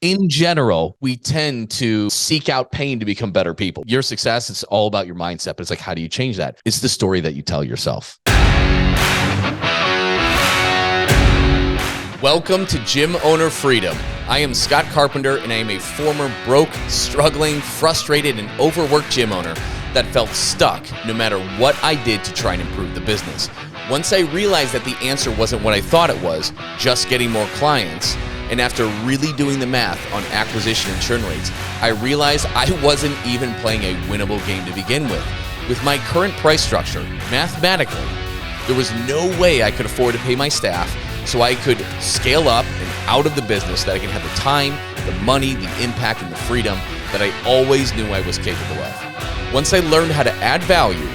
in general, we tend to seek out pain to become better people. Your success is all about your mindset, but it's like, how do you change that? It's the story that you tell yourself. Welcome to Gym Owner Freedom. I am Scott Carpenter, and I am a former broke, struggling, frustrated, and overworked gym owner that felt stuck no matter what I did to try and improve the business. Once I realized that the answer wasn't what I thought it was, just getting more clients, and after really doing the math on acquisition and churn rates, I realized I wasn't even playing a winnable game to begin with. With my current price structure, mathematically, there was no way I could afford to pay my staff so I could scale up and out of the business, that I can have the time, the money, the impact, and the freedom that I always knew I was capable of. Once I learned how to add value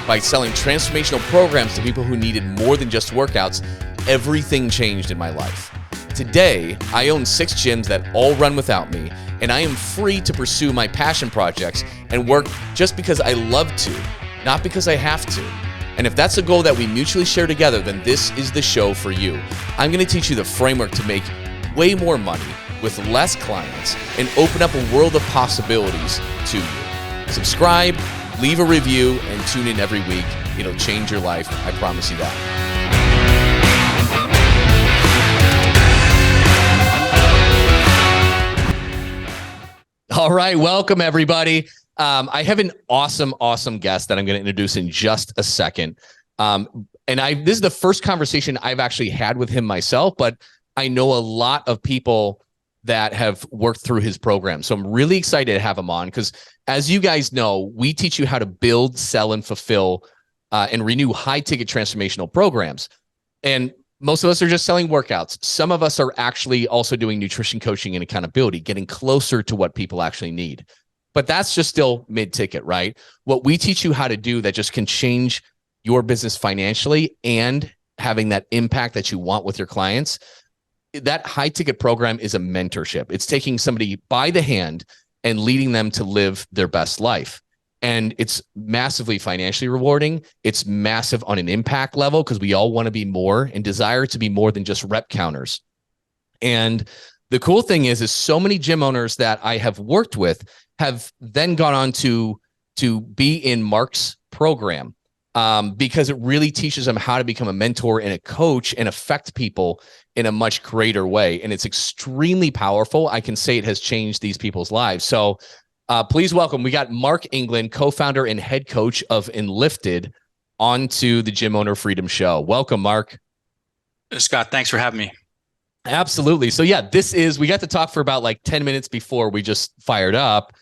by selling transformational programs to people who needed more than just workouts, everything changed in my life. Today, I own 6 gyms that all run without me, and I am free to pursue my passion projects and work just because I love to, not because I have to. And if that's a goal that we mutually share together, then this is the show for you. I'm going to teach you the framework to make way more money with less clients and open up a world of possibilities to you. Subscribe, leave a review, and tune in every week. It'll change your life. I promise you that. All right, welcome everybody. I have an awesome guest that I'm going to introduce in just a second. This is the first conversation I've actually had with him myself, but I know a lot of people that have worked through his program. So I'm really excited to have him on because, as you guys know, we teach you how to build, sell, and fulfill and renew high-ticket transformational programs. And most of us are just selling workouts. Some of us are actually also doing nutrition coaching and accountability, getting closer to what people actually need. But that's just still mid-ticket, right? What we teach you how to do that just can change your business financially and having that impact that you want with your clients, that high-ticket program is a mentorship. It's taking somebody by the hand and leading them to live their best life. And it's massively financially rewarding. It's massive on an impact level because we all want to be more and desire to be more than just rep counters. And the cool thing is so many gym owners that I have worked with have then gone on to be in Mark's program because it really teaches them how to become a mentor and a coach and affect people in a much greater way. And it's extremely powerful. I can say it has changed these people's lives. So please welcome, we got Mark England, co-founder and head coach of Enlifted, onto the Gym Owner Freedom Show. Welcome, Mark. Scott, thanks for having me. Absolutely. So yeah, we got to talk for about like 10 minutes before we just fired up.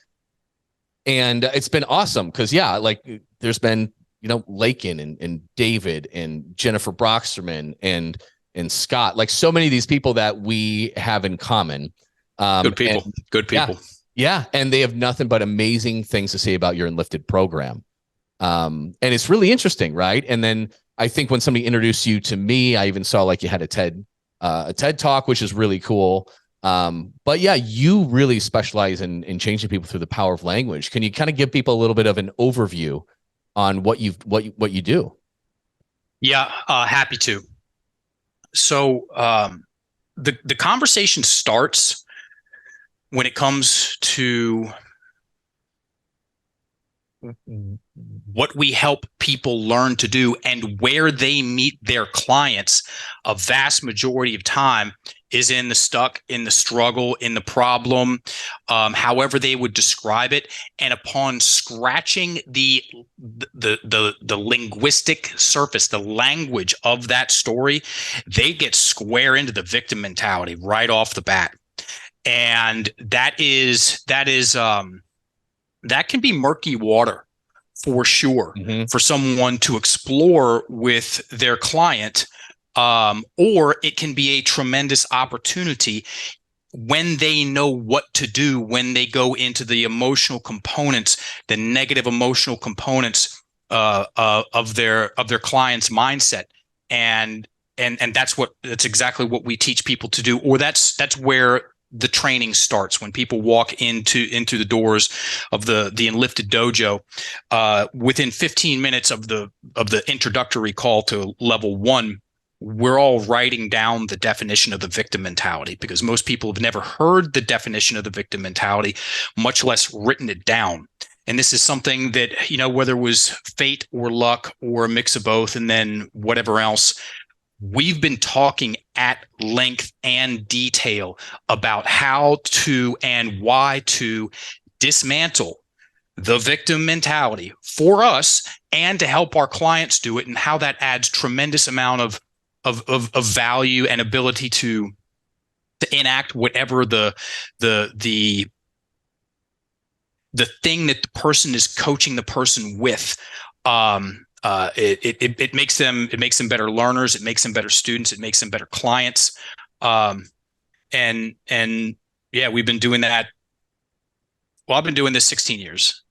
And it's been awesome because, there's been, Lakin and David and Jennifer Broxterman and Scott, like so many of these people that we have in common. Good people. Yeah. And they have nothing but amazing things to say about your Enlifted program. And it's really interesting, right? And then I think when somebody introduced you to me, I even saw like you had a TED talk, which is really cool. But yeah, you really specialize in changing people through the power of language. Can you kind of give people a little bit of an overview on what you do? Yeah, happy to. So the conversation starts when it comes to what we help people learn to do and where they meet their clients. A vast majority of time is in the stuck, in the struggle, in the problem, however they would describe it. And upon scratching the linguistic surface, the language of that story, they get square into the victim mentality right off the bat. And that can be murky water for sure, for someone to explore with their client, or it can be a tremendous opportunity when they know what to do, when they go into the emotional components, the negative emotional components of their client's mindset. And that's exactly what we teach people to do, or that's where the training starts. When people walk into the doors of the Enlifted dojo, within 15 minutes of the introductory call to level 1, we're all writing down the definition of the victim mentality, because most people have never heard the definition of the victim mentality, much less written it down. And this is something that, whether it was fate or luck or a mix of both, and then whatever else, we've been talking at length and detail about how to and why to dismantle the victim mentality for us and to help our clients do it, and how that adds tremendous amount of value and ability to enact whatever the thing that the person is coaching the person with. It makes them better learners. It makes them better students. It makes them better clients. And yeah, we've been doing that. Well, I've been doing this 16 years,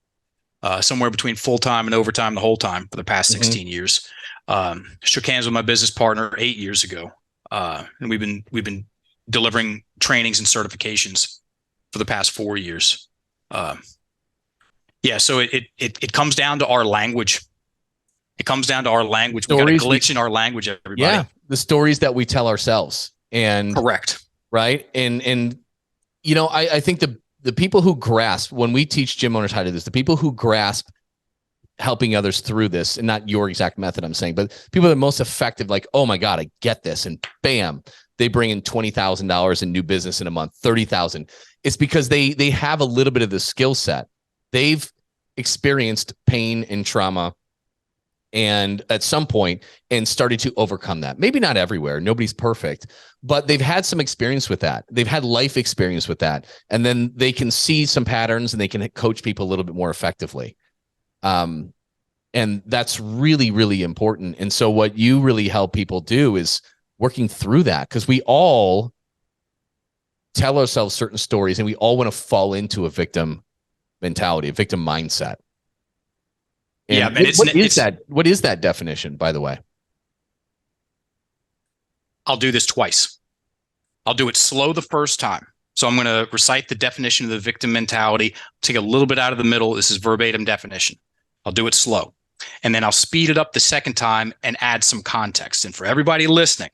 somewhere between full-time and overtime the whole time for the past 16 years. Shook hands with my business partner 8 years ago. And we've been delivering trainings and certifications for the past 4 years. Yeah. So it comes down to our language. It comes down to our language. We got a glitch in our language, everybody. Yeah. The stories that we tell ourselves. And correct. Right. And I think the people who grasp, when we teach gym owners how to do this, the people who grasp helping others through this, and not your exact method I'm saying, but people that are most effective, like, oh my God, I get this. And bam, they bring in $20,000 in new business in a month, 30,000. It's because they have a little bit of the skill set. They've experienced pain and trauma and at some point and started to overcome that. Maybe not everywhere. Nobody's perfect, but they've had some experience with that. They've had life experience with that. And then they can see some patterns and they can coach people a little bit more effectively. And that's really, really important. And so what you really help people do is working through that, because we all tell ourselves certain stories and we all want to fall into a victim mentality, a victim mindset. And yeah, and what is that definition, by the way? I'll do this twice. I'll do it slow the first time. So I'm going to recite the definition of the victim mentality, take a little bit out of the middle. This is verbatim definition. I'll do it slow. And then I'll speed it up the second time and add some context. And for everybody listening,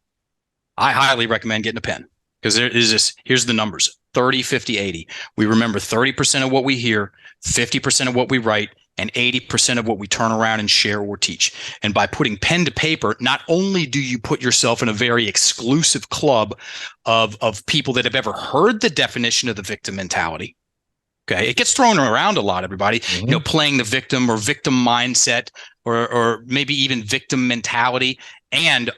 I highly recommend getting a pen, because there is this. Here's the numbers: 30, 50, 80. We remember 30% of what we hear, 50% of what we write, and 80% of what we turn around and share or teach. And by putting pen to paper, not only do you put yourself in a very exclusive club of people that have ever heard the definition of the victim mentality. Okay. It gets thrown around a lot, everybody, playing the victim or victim mindset, or maybe even victim mentality. And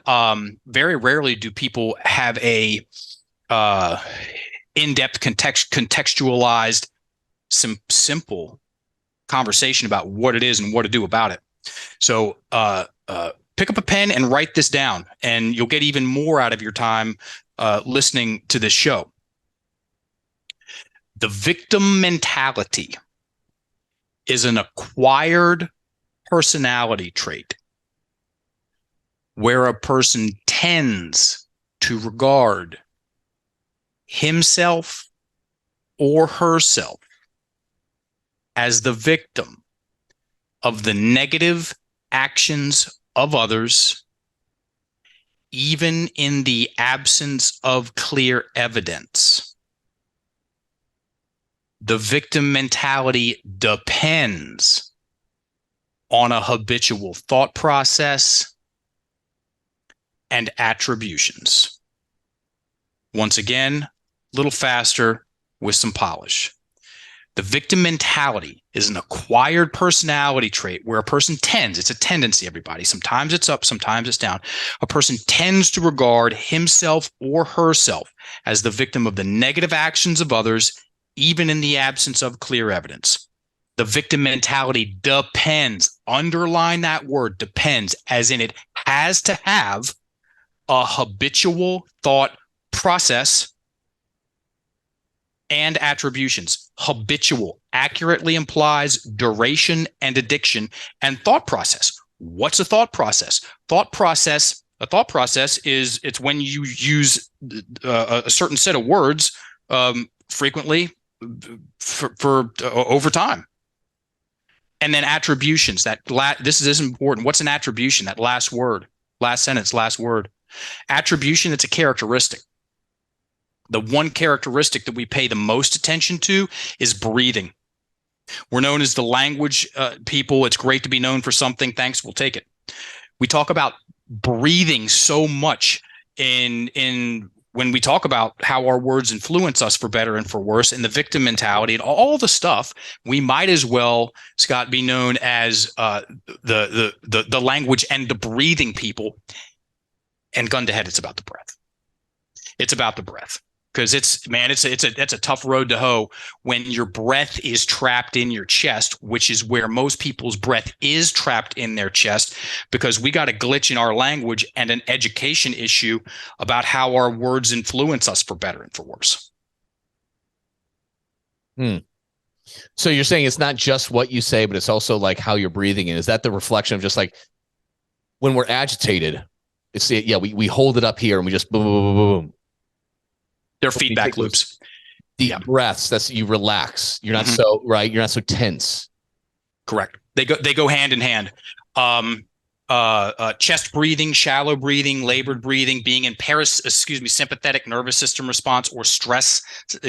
very rarely do people have a in-depth contextualized, simple conversation about what it is and what to do about it. So pick up a pen and write this down, and you'll get even more out of your time listening to this show. The victim mentality is an acquired personality trait where a person tends to regard himself or herself as the victim of the negative actions of others, even in the absence of clear evidence. The victim mentality depends on a habitual thought process and attributions. Once again, a little faster with some polish. The victim mentality is an acquired personality trait where a person tends, it's a tendency, everybody. Sometimes it's up, sometimes it's down. A person tends to regard himself or herself as the victim of the negative actions of others, even in the absence of clear evidence. The victim mentality depends, underline that word, depends, as in it has to have a habitual thought process and attributions. Habitual accurately implies duration and addiction, and thought process. What's a thought process? A thought process is, it's when you use a certain set of words frequently for over time. And then attributions, this is important. What's an attribution? That last word, last sentence, last word. Attribution, it's a characteristic. The one characteristic that we pay the most attention to is breathing. We're known as the language people. It's great to be known for something. Thanks, we'll take it. We talk about breathing so much in when we talk about how our words influence us for better and for worse, and the victim mentality and all the stuff. We might as well, Scott, be known as the language and the breathing people. And gun to head, it's about the breath. It's about the breath. Because it's a tough road to hoe when your breath is trapped in your chest, which is where most people's breath is trapped in their chest, because we got a glitch in our language and an education issue about how our words influence us for better and for worse. So you're saying it's not just what you say, but it's also like how you're breathing. And is that the reflection of just like when we're agitated, it's we hold it up here and we just boom, boom, boom, boom. They're feedback loops. Deep breaths. That's you relax. You're not You're not so tense. Correct. They go hand in hand. Chest breathing, shallow breathing, labored breathing, being in sympathetic nervous system response, or stress,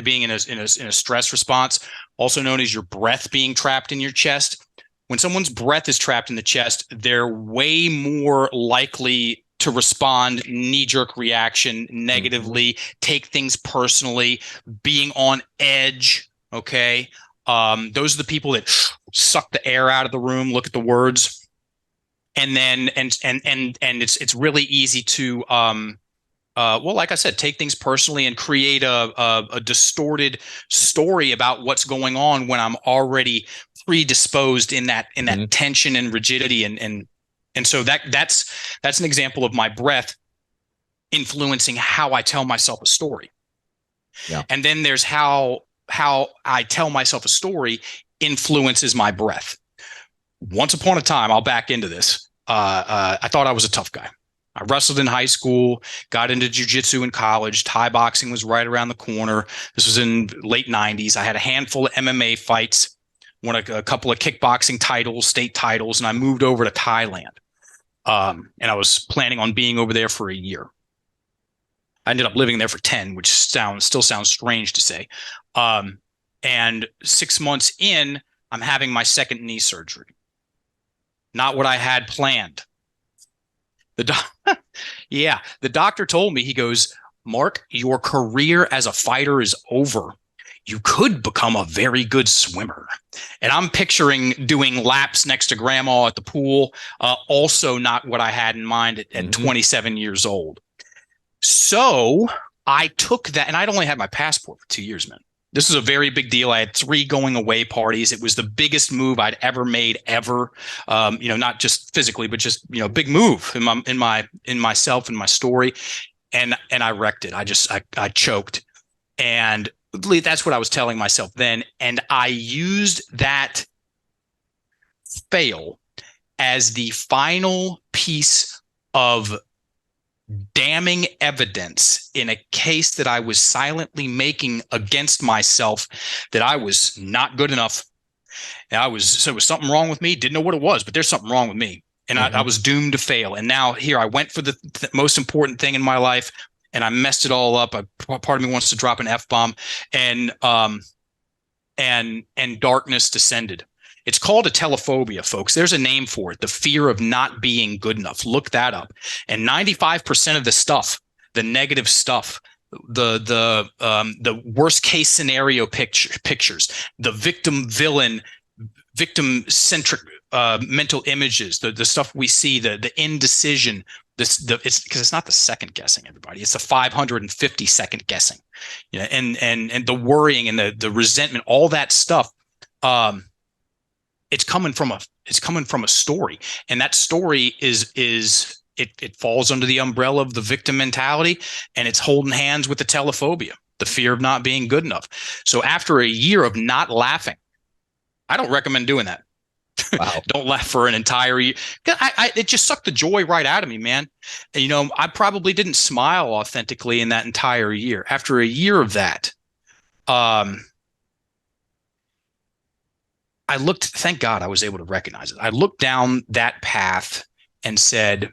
being in a stress response, also known as your breath being trapped in your chest. When someone's breath is trapped in the chest, they're way more likely to respond knee-jerk reaction negatively, take things personally, being on edge. Okay. Those are the people that suck the air out of the room, look at the words. And then, and it's really easy to, like I said, take things personally and create a distorted story about what's going on when I'm already predisposed in that tension and rigidity. And so that's an example of my breath influencing how I tell myself a story. Yeah. And then there's how I tell myself a story influences my breath. Once upon a time, I'll back into this. I thought I was a tough guy. I wrestled in high school, got into jiu-jitsu in college. Thai boxing was right around the corner. This was in late 90s. I had a handful of MMA fights, won a couple of kickboxing titles, state titles, and I moved over to Thailand. And I was planning on being over there for a year. I ended up living there for 10, which still sounds strange to say. And 6 months in, I'm having my second knee surgery. Not what I had planned. The doctor told me, he goes, "Mark, your career as a fighter is over. You could become a very good swimmer." And I'm picturing doing laps next to grandma at the pool. Also not what I had in mind at 27 years old. So I took that, and I'd only had my passport for 2 years, man. This was a very big deal. I had 3 going away parties. It was the biggest move I'd ever made ever. Not just physically, but just, big move in myself and my story. And I wrecked it. I choked. And that's what I was telling myself then. And I used that fail as the final piece of damning evidence in a case that I was silently making against myself, that I was not good enough. And there was something wrong with me. Didn't know what it was, but there's something wrong with me. And I was doomed to fail. And now here I went for the most important thing in my life, and I messed it all up. Part of me wants to drop an F-bomb, and darkness descended. It's called a telephobia, folks. There's a name for it, the fear of not being good enough. Look that up. And 95% of the stuff, the negative stuff, the worst case scenario pictures, the victim centric mental images, the stuff we see, the indecision, it's because it's not the second guessing, everybody. It's the 550 second guessing, and the worrying and the resentment, all that stuff. It's coming from a story, and that story it falls under the umbrella of the victim mentality, and it's holding hands with the telephobia, the fear of not being good enough. So after a year of not laughing, I don't recommend doing that. Wow. Don't laugh for an entire year. It just sucked the joy right out of me, man. I probably didn't smile authentically in that entire year. After a year of that, I looked, thank God I was able to recognize it. I looked down that path and said,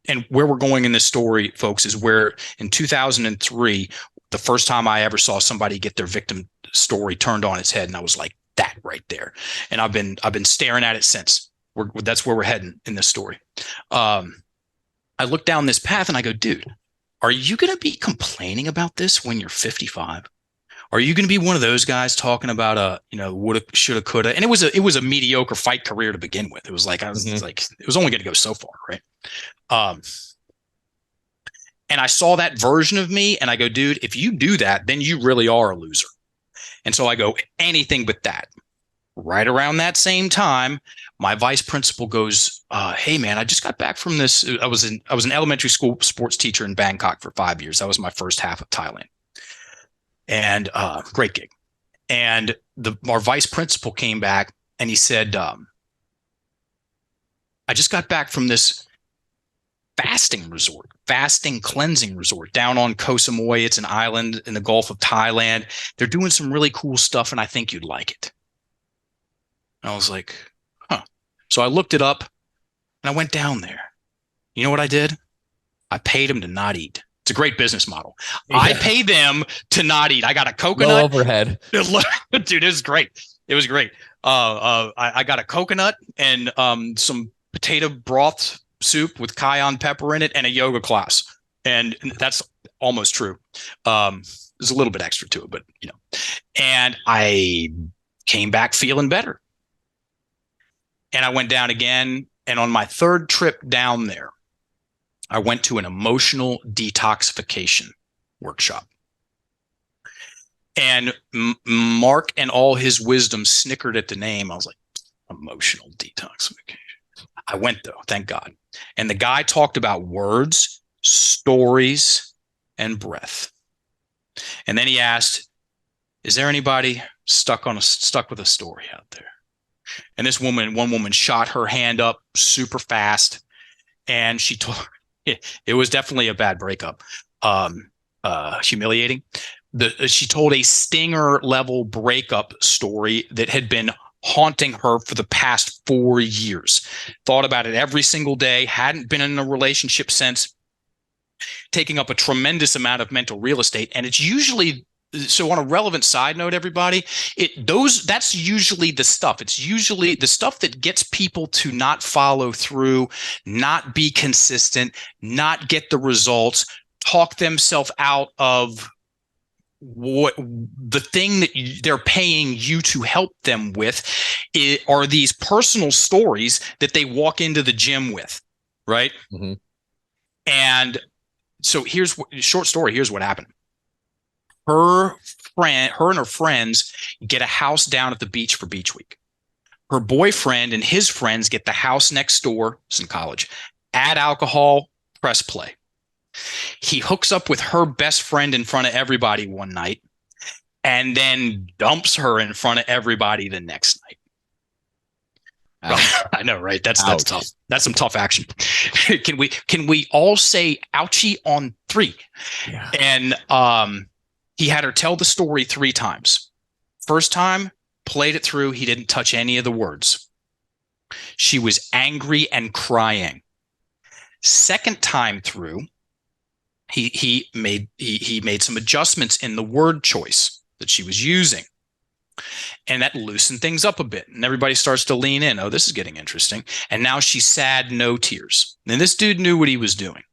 and where we're going in this story, folks, is where in 2003, the first time I ever saw somebody get their victim story turned on its head, and I was like, that right there. And I've been staring at it since. That's where we're heading in this story. I look down this path and I go, dude, are you going to be complaining about this when you're 55? Are you going to be one of those guys talking about woulda, shoulda, coulda? And it was a mediocre fight career to begin with. It was like it was only going to go so far, right? And I saw that version of me, and I go, dude, if you do that, then you really are a loser. And so I go, anything but that. Right around that same time, my vice principal goes, hey man, I just got back from this. I was an elementary school sports teacher in Bangkok for 5 years. That was my first half of Thailand. And great gig. And our vice principal came back and he said, I just got back from this fasting cleansing resort down on Koh Samui. It's an island in the Gulf of Thailand. They're doing some really cool stuff, and I think you'd like it. And I was like, huh. So I looked it up and I went down there. You know what I did? I paid them to not eat. It's a great business model. Yeah. I pay them to not eat. I got a coconut. No overhead. Dude, it was great. It was great. I got a coconut and some potato broth soup with cayenne pepper in it and a yoga class. And that's almost true. There's a little bit extra to it, but and I came back feeling better. And I went down again. And on my third trip down there, I went to an emotional detoxification workshop. And Mark and all his wisdom snickered at the name. I was like, emotional detoxification. I went though, thank God. And the guy talked about words, stories, and breath. And then he asked, is there anybody stuck with a story out there? And one woman shot her hand up super fast, and she told it was definitely a bad breakup, humiliating. She told a stinger level breakup story that had been haunting her for the past 4 years. Thought about it every single day, hadn't been in a relationship since, taking up a tremendous amount of mental real estate. And it's usually, so on a relevant side note, everybody, that's usually the stuff. It's usually the stuff that gets people to not follow through, not be consistent, not get the results, talk themselves out of what the thing that they're paying you to help them with are these personal stories that they walk into the gym with, right? Mm-hmm. And so short story. Here's what happened. Her and her friends get a house down at the beach for beach week. Her boyfriend and his friends get the house next door. It's in college. Add alcohol, press play. He hooks up with her best friend in front of everybody one night and then dumps her in front of everybody the next night. I know, right? That's tough. That's some tough action. Can we all say ouchie on 3? Yeah. And he had her tell the story 3 times. First time, played it through. He didn't touch any of the words. She was angry and crying. Second time through, he made some adjustments in the word choice that she was using. And that loosened things up a bit. And everybody starts to lean in. Oh, this is getting interesting. And now she's sad, no tears. And this dude knew what he was doing.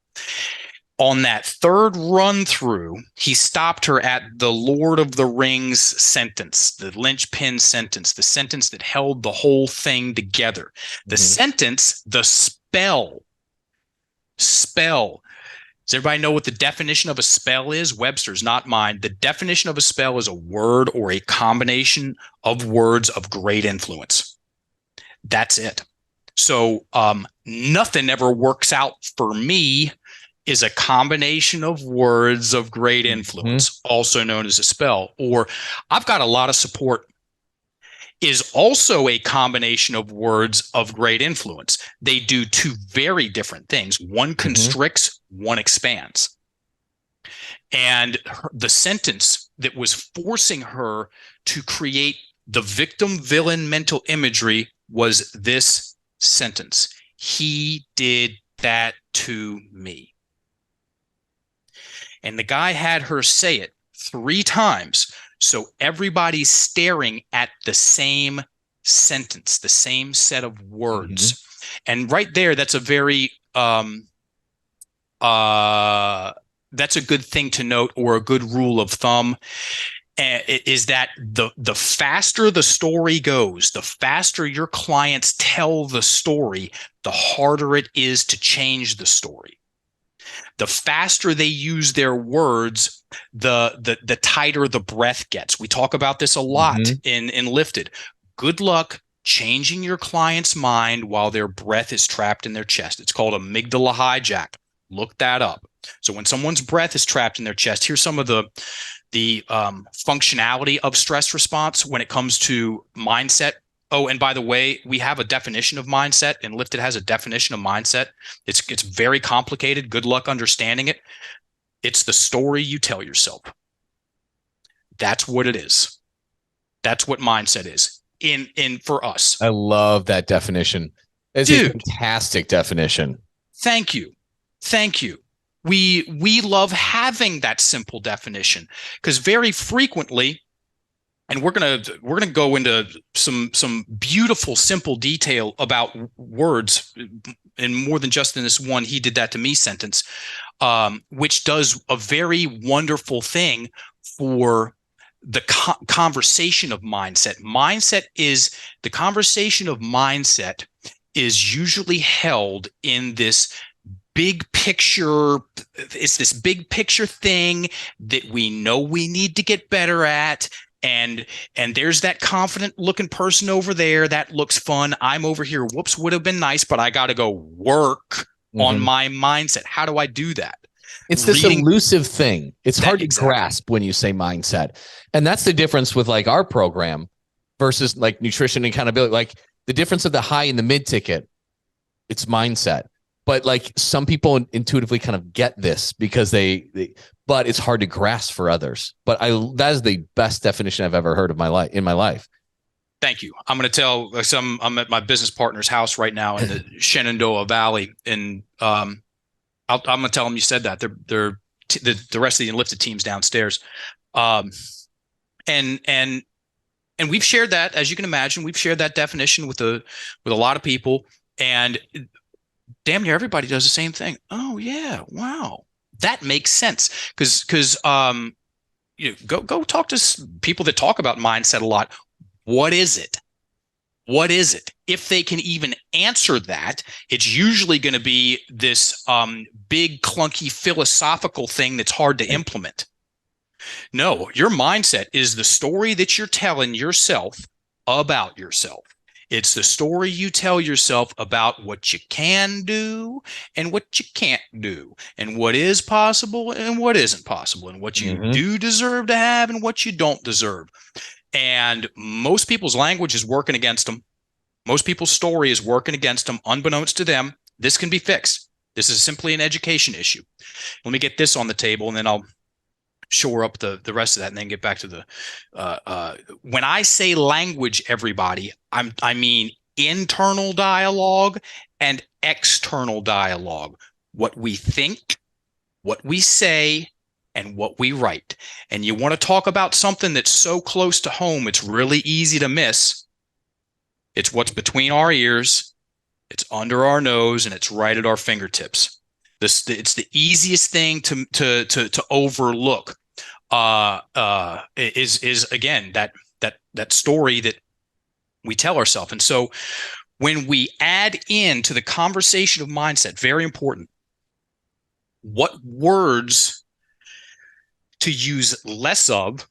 On that third run through, he stopped her at the Lord of the Rings sentence, the linchpin sentence, the sentence that held the whole thing together. The sentence, the spell. Does everybody know what the definition of a spell is? Webster's, not mine. The definition of a spell is a word or a combination of words of great influence. That's it. So nothing ever works out for me is a combination of words of great influence, also known as a spell. Or I've got a lot of support is also a combination of words of great influence. They do 2 very different things. One constricts, one expands. And the sentence that was forcing her to create the victim-villain mental imagery was this sentence. He did that to me. And the guy had her say it 3 times. So everybody's staring at the same sentence, the same set of words. Mm-hmm. And right there, that's a very, that's a good thing to note, or a good rule of thumb, is that the faster the story goes, the faster your clients tell the story, the harder it is to change the story. The faster they use their words, the tighter the breath gets. We talk about this a lot in Lifted. Good luck changing your client's mind while their breath is trapped in their chest. It's called amygdala hijack. Look that up. So when someone's breath is trapped in their chest, here's some of the functionality of stress response when it comes to mindset. Oh, and by the way, we have a definition of mindset, and Lifted has a definition of mindset. It's very complicated. Good luck understanding it. It's the story you tell yourself. That's what it is. That's what mindset is in for us. I love that definition. It's a fantastic definition. Thank you. Thank you. We love having that simple definition, because very frequently, and we're gonna go into some beautiful simple detail about words, and more than just in this one "he did that to me" sentence, which does a very wonderful thing for the conversation of mindset. The conversation of mindset is usually held in this big picture. It's this big picture thing that we know we need to get better at. And there's that confident looking person over there. That looks fun. I'm over here. Whoops, would have been nice, but I got to go work on my mindset. How do I do that? It's this elusive thing. It's hard to grasp when you say mindset. And that's the difference with like our program versus like nutrition and accountability. Like the difference of the high and the mid ticket, it's mindset. But like some people intuitively kind of get this because but it's hard to grasp for others. But that is the best definition I've ever heard of in my life. Thank you. I'm going to tell I'm at my business partner's house right now in the Shenandoah Valley, and I'm going to tell them you said that. They're the rest of the Lifted team's downstairs, and we've shared that, as you can imagine, we've shared that definition with a lot of people, and damn near everybody does the same thing. Oh yeah, wow, that makes sense. Because go talk to people that talk about mindset a lot. What is it? What is it? If they can even answer that, it's usually going to be this big, clunky, philosophical thing that's hard to implement. No, your mindset is the story that you're telling yourself about yourself. It's the story you tell yourself about what you can do and what you can't do, and what is possible and what isn't possible, and what you do deserve to have and what you don't deserve. And most people's language is working against them. Most people's story is working against them, unbeknownst to them. This can be fixed. This is simply an education issue. Let me get this on the table, and then I'll shore up the rest of that, and then get back to the when I say language, everybody, I mean internal dialogue and external dialogue. What we think, what we say, and what we write. And you want to talk about something that's so close to home, it's really easy to miss. It's what's between our ears, it's under our nose, and it's right at our fingertips. It's the easiest thing to overlook. Is again that story that we tell ourselves. And so when we add into the conversation of mindset, very important, what words to use less of,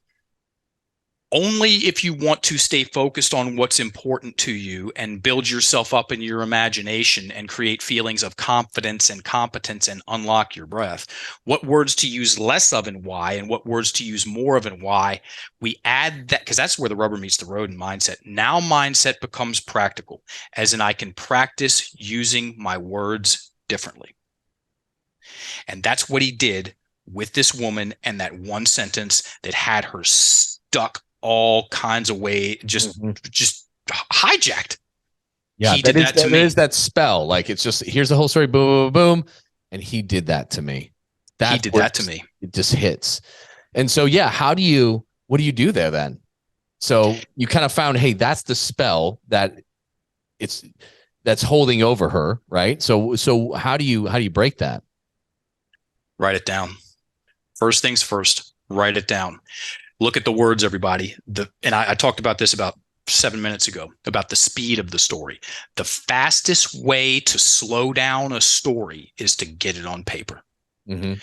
only if you want to stay focused on what's important to you and build yourself up in your imagination and create feelings of confidence and competence and unlock your breath. What words to use less of and why, and what words to use more of and why. We add that, because that's where the rubber meets the road in mindset. Now mindset becomes practical, as in I can practice using my words differently. And that's what he did with this woman, and that one sentence that had her stuck all kinds of way, just hijacked. Yeah, He did that to me. There is that spell. Like, it's just, here's the whole story. Boom, boom, boom. And he did that to me. He did that to me. It just hits. And so, yeah, what do you do there then? So you kind of found, hey, that's the spell that's holding over her, right? So how do you break that? Write it down. First things first, write it down. Look at the words, everybody. And I talked about this about 7 minutes ago, about the speed of the story. The fastest way to slow down a story is to get it on paper. Mm-hmm.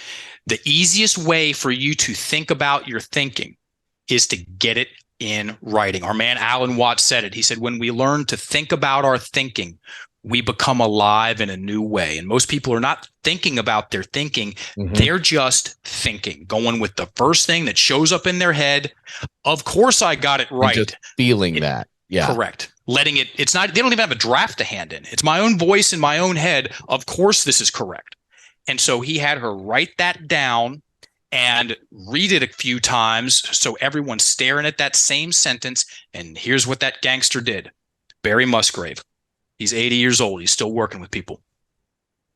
The easiest way for you to think about your thinking is to get it in writing. Our man Alan Watts said it. He said, when we learn to think about our thinking, we become alive in a new way. And most people are not thinking about their thinking. Mm-hmm. They're just thinking, going with the first thing that shows up in their head. Of course, I got it right. And just feeling that. Yeah. Correct. Letting it, it's not, they don't even have a draft to hand in. It's my own voice in my own head. Of course, this is correct. And so he had her write that down and read it a few times so everyone's staring at that same sentence. And here's what that gangster did. Barry Musgrave. He's 80 years old. He's still working with people.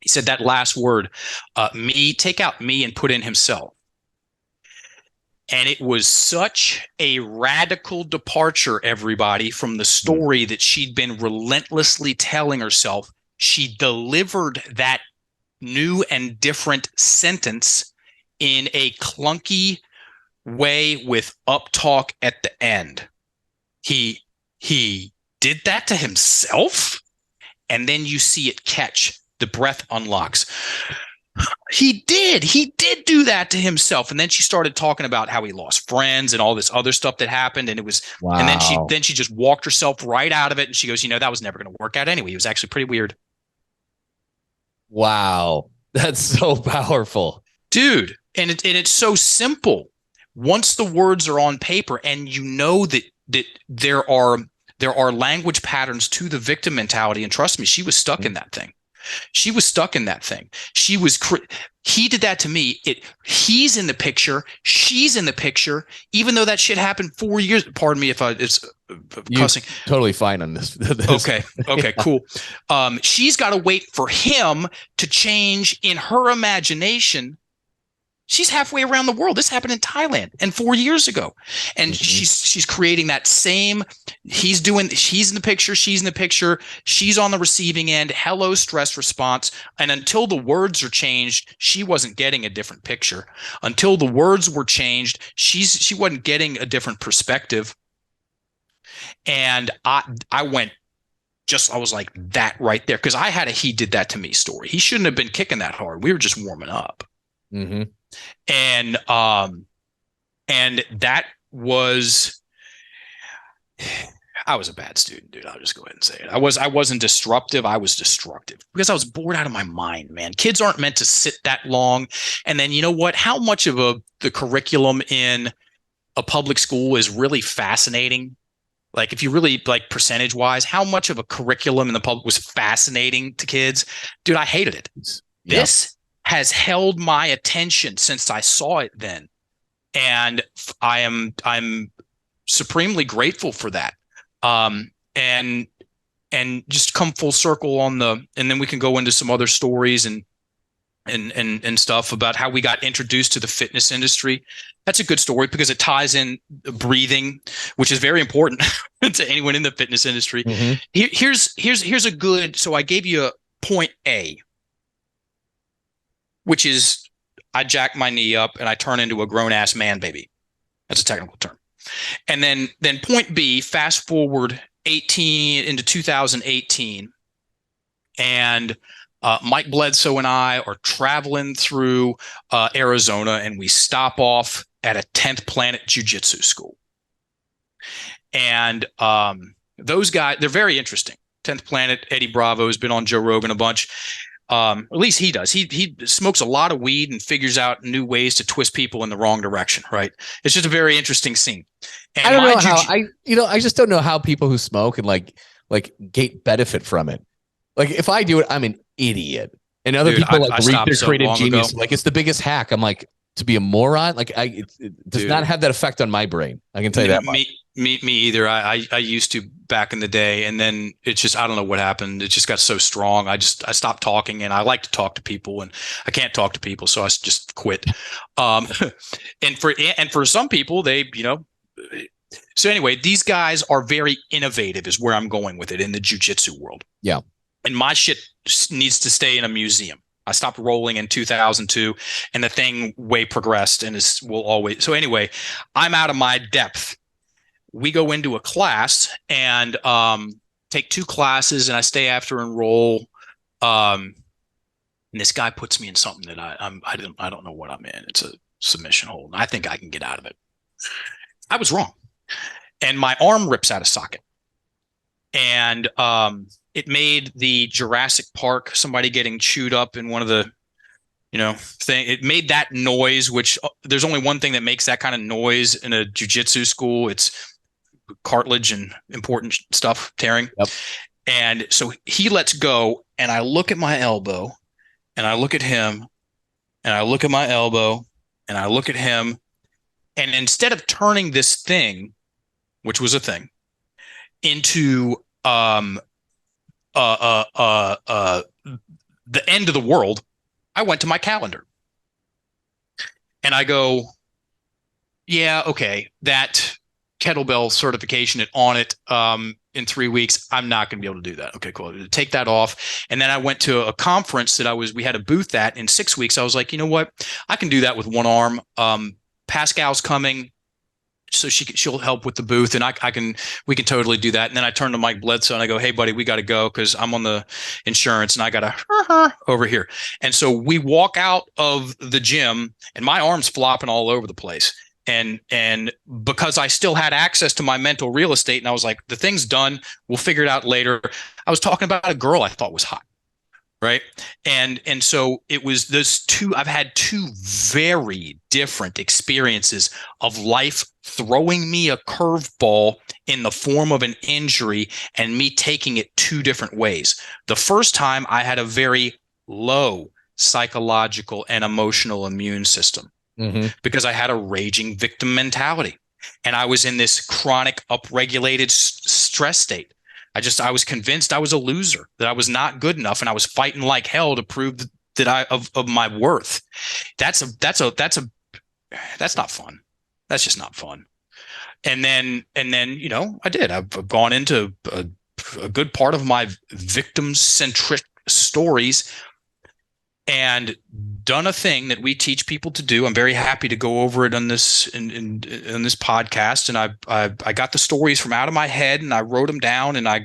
He said that last word, me, take out me and put in himself. And it was such a radical departure, everybody, from the story that she'd been relentlessly telling herself. She delivered that new and different sentence in a clunky way with uptalk at the end. He did that to himself, and then you see it catch. The breath unlocks. He did do that to himself. And then she started talking about how he lost friends and all this other stuff that happened. And it was, wow. And then she just walked herself right out of it. And she goes, that was never going to work out anyway. It was actually pretty weird. Wow. That's so powerful, dude. And it's so simple. Once the words are on paper and that there are language patterns to the victim mentality. And trust me, she was stuck in that thing. He did that to me. He's in the picture. She's in the picture, even though that shit happened 4 years. Pardon me if it's cussing. Totally fine on this. Okay, cool. She's got to wait for him to change in her imagination. She's halfway around the world. This happened in Thailand and 4 years ago. And she's creating that same, she's in the picture, she's in the picture, she's on the receiving end, hello stress response. And until the words are changed, she wasn't getting a different picture. Until the words were changed, she wasn't getting a different perspective. And I was like that right there. Because I had he did that to me story. He shouldn't have been kicking that hard. We were just warming up. Mm-hmm. And that was, I was a bad student, dude. I'll just go ahead and say it. I wasn't disruptive. I was destructive because I was bored out of my mind, man. Kids aren't meant to sit that long. And then you know what? How much of the curriculum in a public school is really fascinating? Like if you really like percentage wise, how much of a curriculum in the public was fascinating to kids? Dude, I hated it. Yeah. This has held my attention since I saw it then. And I'm supremely grateful for that. And just come full circle and then we can go into some other stories and stuff about how we got introduced to the fitness industry. That's a good story because it ties in breathing, which is very important to anyone in the fitness industry. Mm-hmm. Here's a good, so I gave you a point A, which is I jack my knee up and I turn into a grown-ass man baby. That's a technical term. And then point B, fast forward 2018, and Mike Bledsoe and I are traveling through Arizona, and we stop off at a 10th Planet Jiu-Jitsu school. And those guys, they're very interesting. 10th Planet, Eddie Bravo has been on Joe Rogan a bunch. At least he does. He smokes a lot of weed and figures out new ways to twist people in the wrong direction. Right? It's just a very interesting scene. And I don't know how I just don't know how people who smoke and like get benefit from it. Like if I do it, I'm an idiot, and other people reach their creative genius. Like it's the biggest hack. I'm like, to be a moron. Like it does not have that effect on my brain. I can tell you that much. Me either. I used to back in the day. And then it just, I don't know what happened. It just got so strong. I stopped talking, and I like to talk to people, and I can't talk to people. So I just quit. And for some people, so anyway, these guys are very innovative is where I'm going with it in the jiu-jitsu world. Yeah. And my shit needs to stay in a museum. I stopped rolling in 2002, and the thing way progressed and will always. So anyway, I'm out of my depth. We go into a class and take 2 classes, and I stay after enroll. And this guy puts me in something that I don't know what I'm in. It's a submission hold. I think I can get out of it. I was wrong, and my arm rips out of socket, and it made the Jurassic Park, somebody getting chewed up in one of the, thing. It made that noise, which there's only one thing that makes that kind of noise in a jiu-jitsu school. It's cartilage and important stuff tearing. Yep. And so he lets go, and I look at my elbow, and I look at him, and I look at my elbow, and I look at him. And instead of turning this thing, which was a thing, into the end of the world, I went to my calendar and I go, yeah, okay, that kettlebell certification on it in 3 weeks, I'm not going to be able to do that. Okay, cool. Take that off. And then I went to a conference that we had a booth at in 6 weeks. I was like, you know what? I can do that with one arm. Pascal's coming, so she'll help with the booth, and we can totally do that. And then I turned to Mike Bledsoe and I go, hey buddy, we got to go because I'm on the insurance and I got to over here. And so we walk out of the gym, and my arm's flopping all over the place. And because I still had access to my mental real estate, and I was like, the thing's done, we'll figure it out later. I was talking about a girl I thought was hot. Right. And so it was I've had 2 very different experiences of life throwing me a curveball in the form of an injury and me taking it 2 different ways. The first time I had a very low psychological and emotional immune system because I had a raging victim mentality, and I was in this chronic upregulated stress state. I was convinced I was a loser, that I was not good enough, and I was fighting like hell to prove that of my worth. That's not fun. That's just not fun. And then I did. I've gone into a good part of my victim-centric stories and done a thing that we teach people to do. I'm very happy to go over it on this in this podcast. And I got the stories from out of my head, and I wrote them down, and I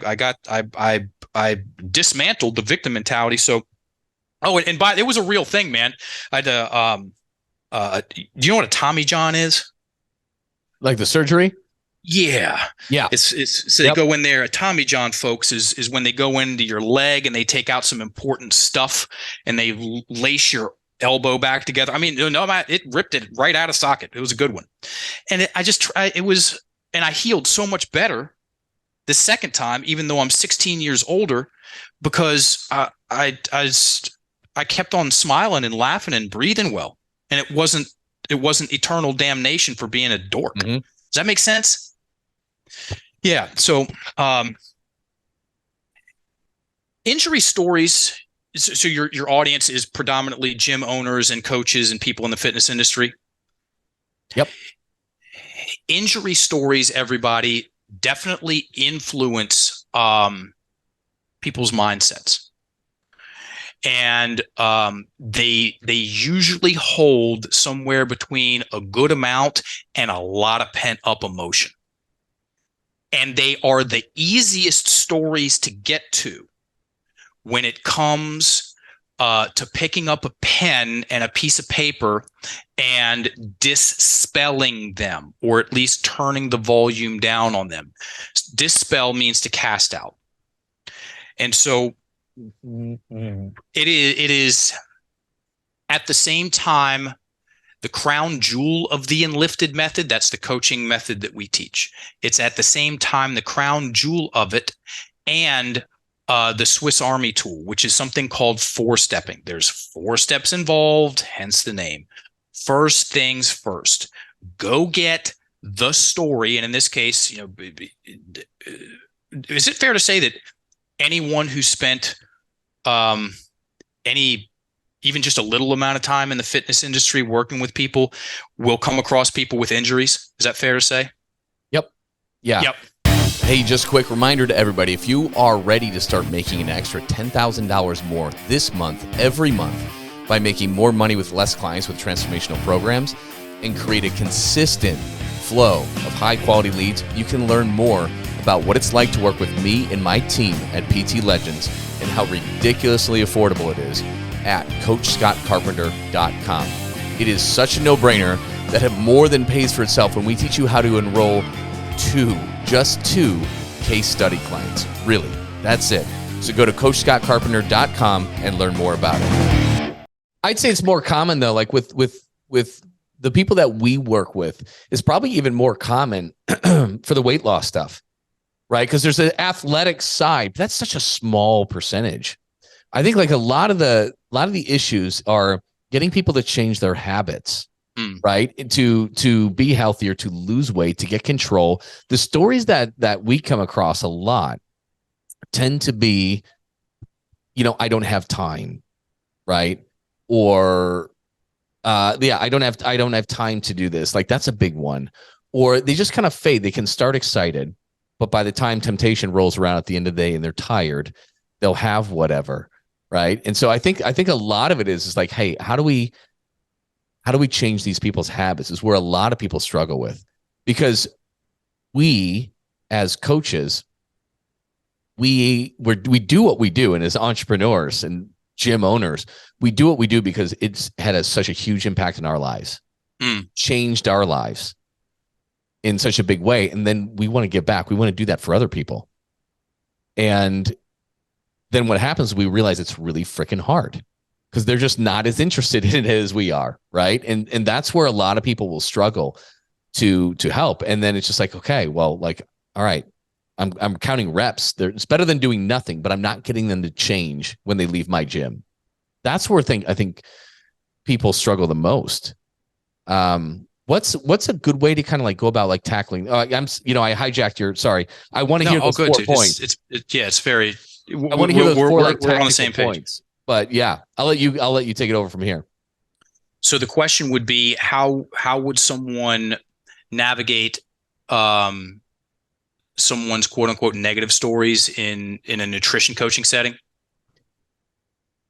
dismantled the victim mentality. So, it was a real thing, man. I had do you know what a Tommy John is? Like the surgery? Yeah. It's so they go in there. A Tommy John, folks, is when they go into your leg and they take out some important stuff and they lace your elbow back together. I mean, it ripped it right out of socket. It was a good one. And I healed so much better the second time, even though I'm 16 years older, because I kept on smiling and laughing and breathing well. And it wasn't eternal damnation for being a dork. Mm-hmm. Does that make sense? Yeah. So, injury stories. So your audience is predominantly gym owners and coaches and people in the fitness industry. Yep. Injury stories, everybody, definitely influence people's mindsets. And they usually hold somewhere between a good amount and a lot of pent up emotion. And they are the easiest stories to get to when it comes to picking up a pen and a piece of paper and dispelling them, or at least turning the volume down on them. Dispel means to cast out. And so it is at the same time the crown jewel of the Enlifted method. That's the coaching method that we teach. It's at the same time the crown jewel of it and the Swiss Army tool, which is something called 4-stepping. There's 4 steps involved, hence the name. First things first. Go get the story, and in this case, is it fair to say that anyone who spent any even just a little amount of time in the fitness industry working with people will come across people with injuries? Is that fair to say? Yep. Yeah. Yep. Hey, just a quick reminder to everybody, if you are ready to start making an extra $10,000 more this month, every month, by making more money with less clients with transformational programs and create a consistent flow of high quality leads, you can learn more about what it's like to work with me and my team at PT Legends and how ridiculously affordable it is at CoachScottCarpenter.com. It is such a no-brainer that it more than pays for itself when we teach you how to enroll just two case study clients. Really, that's it. So go to CoachScottCarpenter.com and learn more about it. I'd say it's more common though, like with the people that we work with, is probably even more common for the weight loss stuff, right? Because there's an athletic side. That's such a small percentage. I think like a lot of the issues are getting people to change their habits, right? To be healthier, to lose weight, to get control. The stories that we come across a lot tend to be, I don't have time, right? Or I don't have time to do this. Like that's a big one. Or they just kind of fade. They can start excited, but by the time temptation rolls around at the end of the day and they're tired, they'll have whatever. Right. And so I think a lot of it is like, hey, how do we change these people's habits is where a lot of people struggle with, because we as coaches, we do what we do. And as entrepreneurs and gym owners, we do what we do because it's had such a huge impact in our lives, changed our lives in such a big way. And then we want to give back. We want to do that for other people. And then what happens, we realize it's really freaking hard because they're just not as interested in it as we are, right? And that's where a lot of people will struggle to help. And then it's just like, okay, well, like, all right, I'm counting reps. It's better than doing nothing, but I'm not getting them to change when they leave my gym. That's where I think people struggle the most. What's a good way to kind of like go about like tackling? I hijacked your. Sorry, I want to hear those 4 points. It's very. I want to hear those 4 we're like on the same points. Page. But yeah, I'll let you take it over from here. So the question would be, how would someone navigate someone's quote unquote negative stories in a nutrition coaching setting?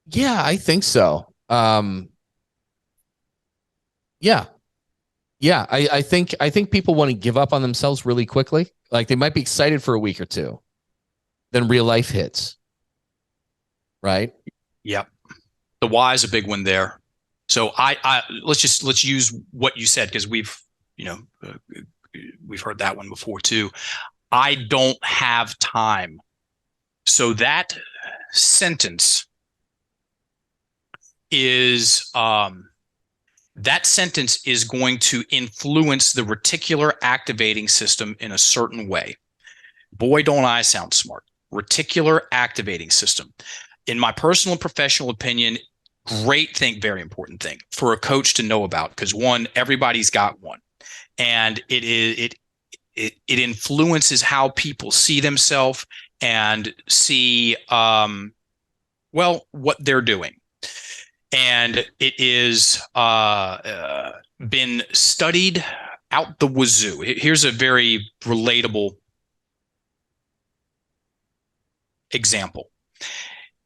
Yeah, I think so. Yeah. I think people want to give up on themselves really quickly. Like they might be excited for a week or two, then real life hits. Right. Yep. The why is a big one there. So let's use what you said, because we've heard that one before too. I don't have time. So that sentence is going to influence the reticular activating system in a certain way. Boy, don't I sound smart. Reticular activating system. In my personal and professional opinion, great thing, very important thing for a coach to know about, because one, everybody's got one, and it influences how people see themselves and see what they're doing. And it is been studied out the wazoo. Here's a very relatable example.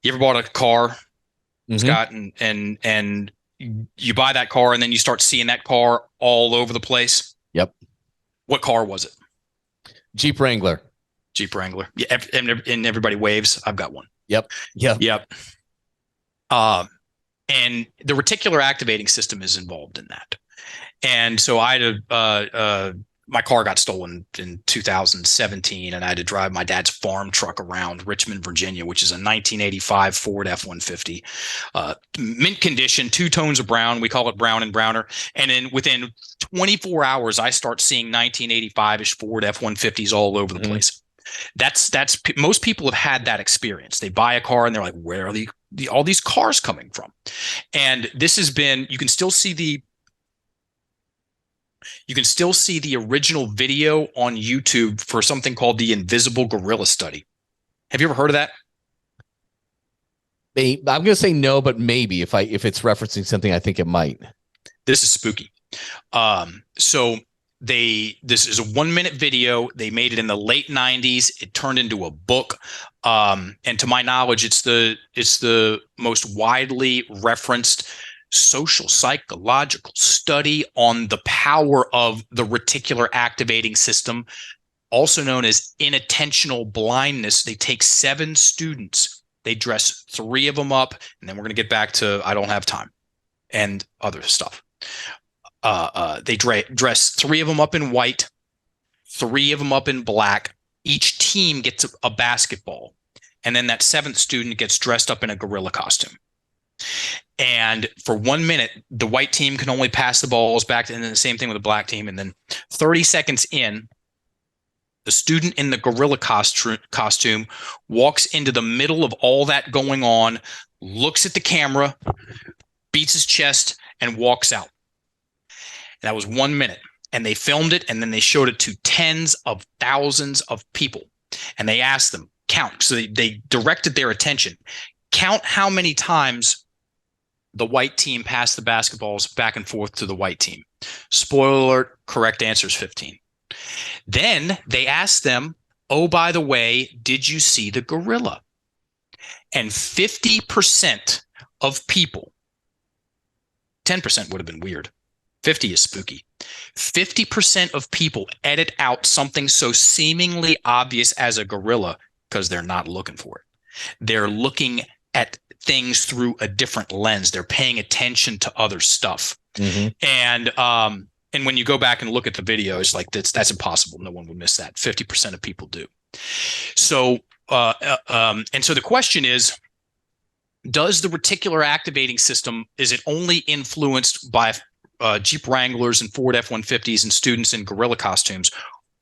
You ever bought a car, Scott, and you buy that car and then you start seeing that car all over the place? Yep. What car was it? Jeep Wrangler. Jeep Wrangler. Yeah, and everybody waves. I've got one. Yep. And the reticular activating system is involved in that. And so I had my car got stolen in 2017, and I had to drive my dad's farm truck around Richmond, Virginia, which is a 1985 Ford F-150, mint condition, 2 tones of brown. We call it brown and browner. And then within 24 hours, I start seeing 1985-ish Ford F-150s all over the place. That's most people have had that experience. They buy a car and they're like, where are all these cars coming from? And this has been, you can still see You can still see the original video on YouTube for something called the Invisible Gorilla Study. Have you ever heard of that? I'm going to say no, but maybe if it's referencing something, I think it might. This is spooky. So this is a 1-minute video. They made it in the late 90s. It turned into a book. And to my knowledge, it's the most widely referenced social psychological study on the power of the reticular activating system, also known as inattentional blindness. They take 7 students. They dress 3 of them up, and then we're going to get back to I don't have time and other stuff. They dress 3 of them up in white, 3 of them up in black. Each team gets a basketball, and then that 7th student gets dressed up in a gorilla costume. And for 1 minute, the white team can only pass the balls back, and then the same thing with the black team. And then 30 seconds in, the student in the gorilla costume walks into the middle of all that going on, looks at the camera, beats his chest, and walks out. And that was 1 minute. And they filmed it, and then they showed it to tens of thousands of people. And they asked them, count. So they directed their attention. Count how many times the white team passed the basketballs back and forth to the white team. Spoiler alert, correct answer is 15. Then they asked them, oh, by the way, did you see the gorilla? And 50% of people, 10% would have been weird. 50 is spooky. 50% of people edit out something so seemingly obvious as a gorilla because they're not looking for it. They're looking at things through a different lens. They're paying attention to other stuff. Mm-hmm. And when you go back and look at the videos, like that's impossible. No one would miss that. 50% of people do. So, and so the question is, does the reticular activating system, is it only influenced by Jeep Wranglers and Ford F-150s and students in gorilla costumes,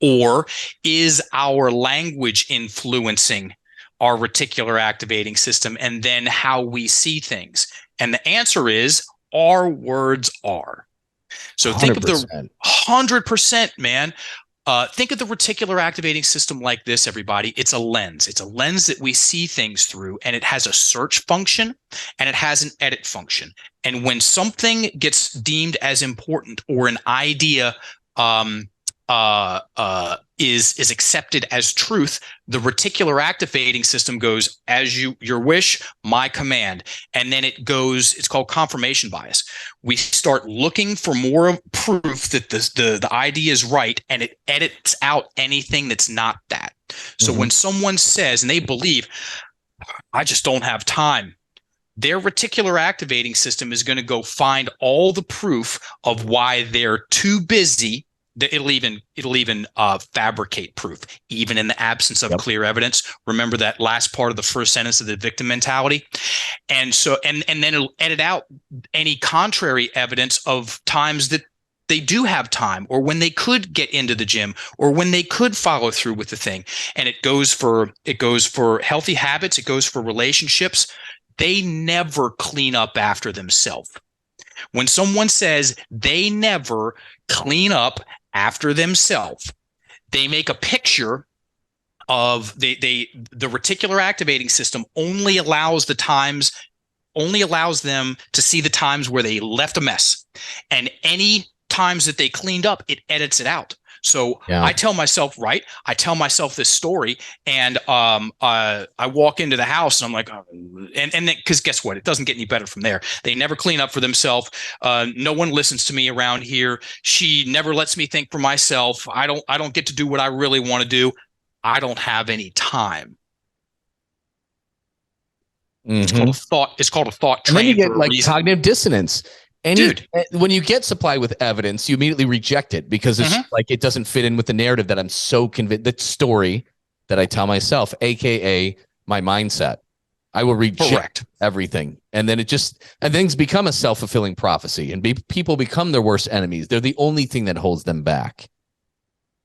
or is our language influencing our reticular activating system and then how we see things? And the answer is our words are. So 100%. Think of the 100%, man. Think of the reticular activating system like this, everybody. It's a lens. It's a lens that we see things through, and it has a search function and it has an edit function. And when something gets deemed as important or an idea is accepted as truth, the reticular activating system goes, as your wish, my command. And then it goes, it's called confirmation bias. We start looking for more proof that the idea is right, and it edits out anything that's not that. So when someone says, and they believe, I just don't have time, their reticular activating system is going to go find all the proof of why they're too busy. It'll even fabricate proof, even in the absence of clear evidence. Remember that last part of the first sentence of the victim mentality, and so and then it'll edit out any contrary evidence of times that they do have time, or when they could get into the gym, or when they could follow through with the thing. And it goes for healthy habits. It goes for relationships. They never clean up after themselves. When someone says they never clean up after themselves, they make a picture of the reticular activating system only allows them to see the times where they left a mess, and any times that they cleaned up, it edits it out. So I tell myself this story, and I walk into the house and I'm like, and because guess what? It doesn't get any better from there. They never clean up for themselves. No one listens to me around here. She never lets me think for myself. I don't get to do what I really want to do. I don't have any time. It's called a thought. It's called a thought train. And then you get like cognitive dissonance. Dude, when you get supplied with evidence, you immediately reject it because it's like it doesn't fit in with the narrative that I'm so convinced. The story that I tell myself, aka my mindset, I will reject everything, and then things become a self-fulfilling prophecy, and people become their worst enemies. They're the only thing that holds them back.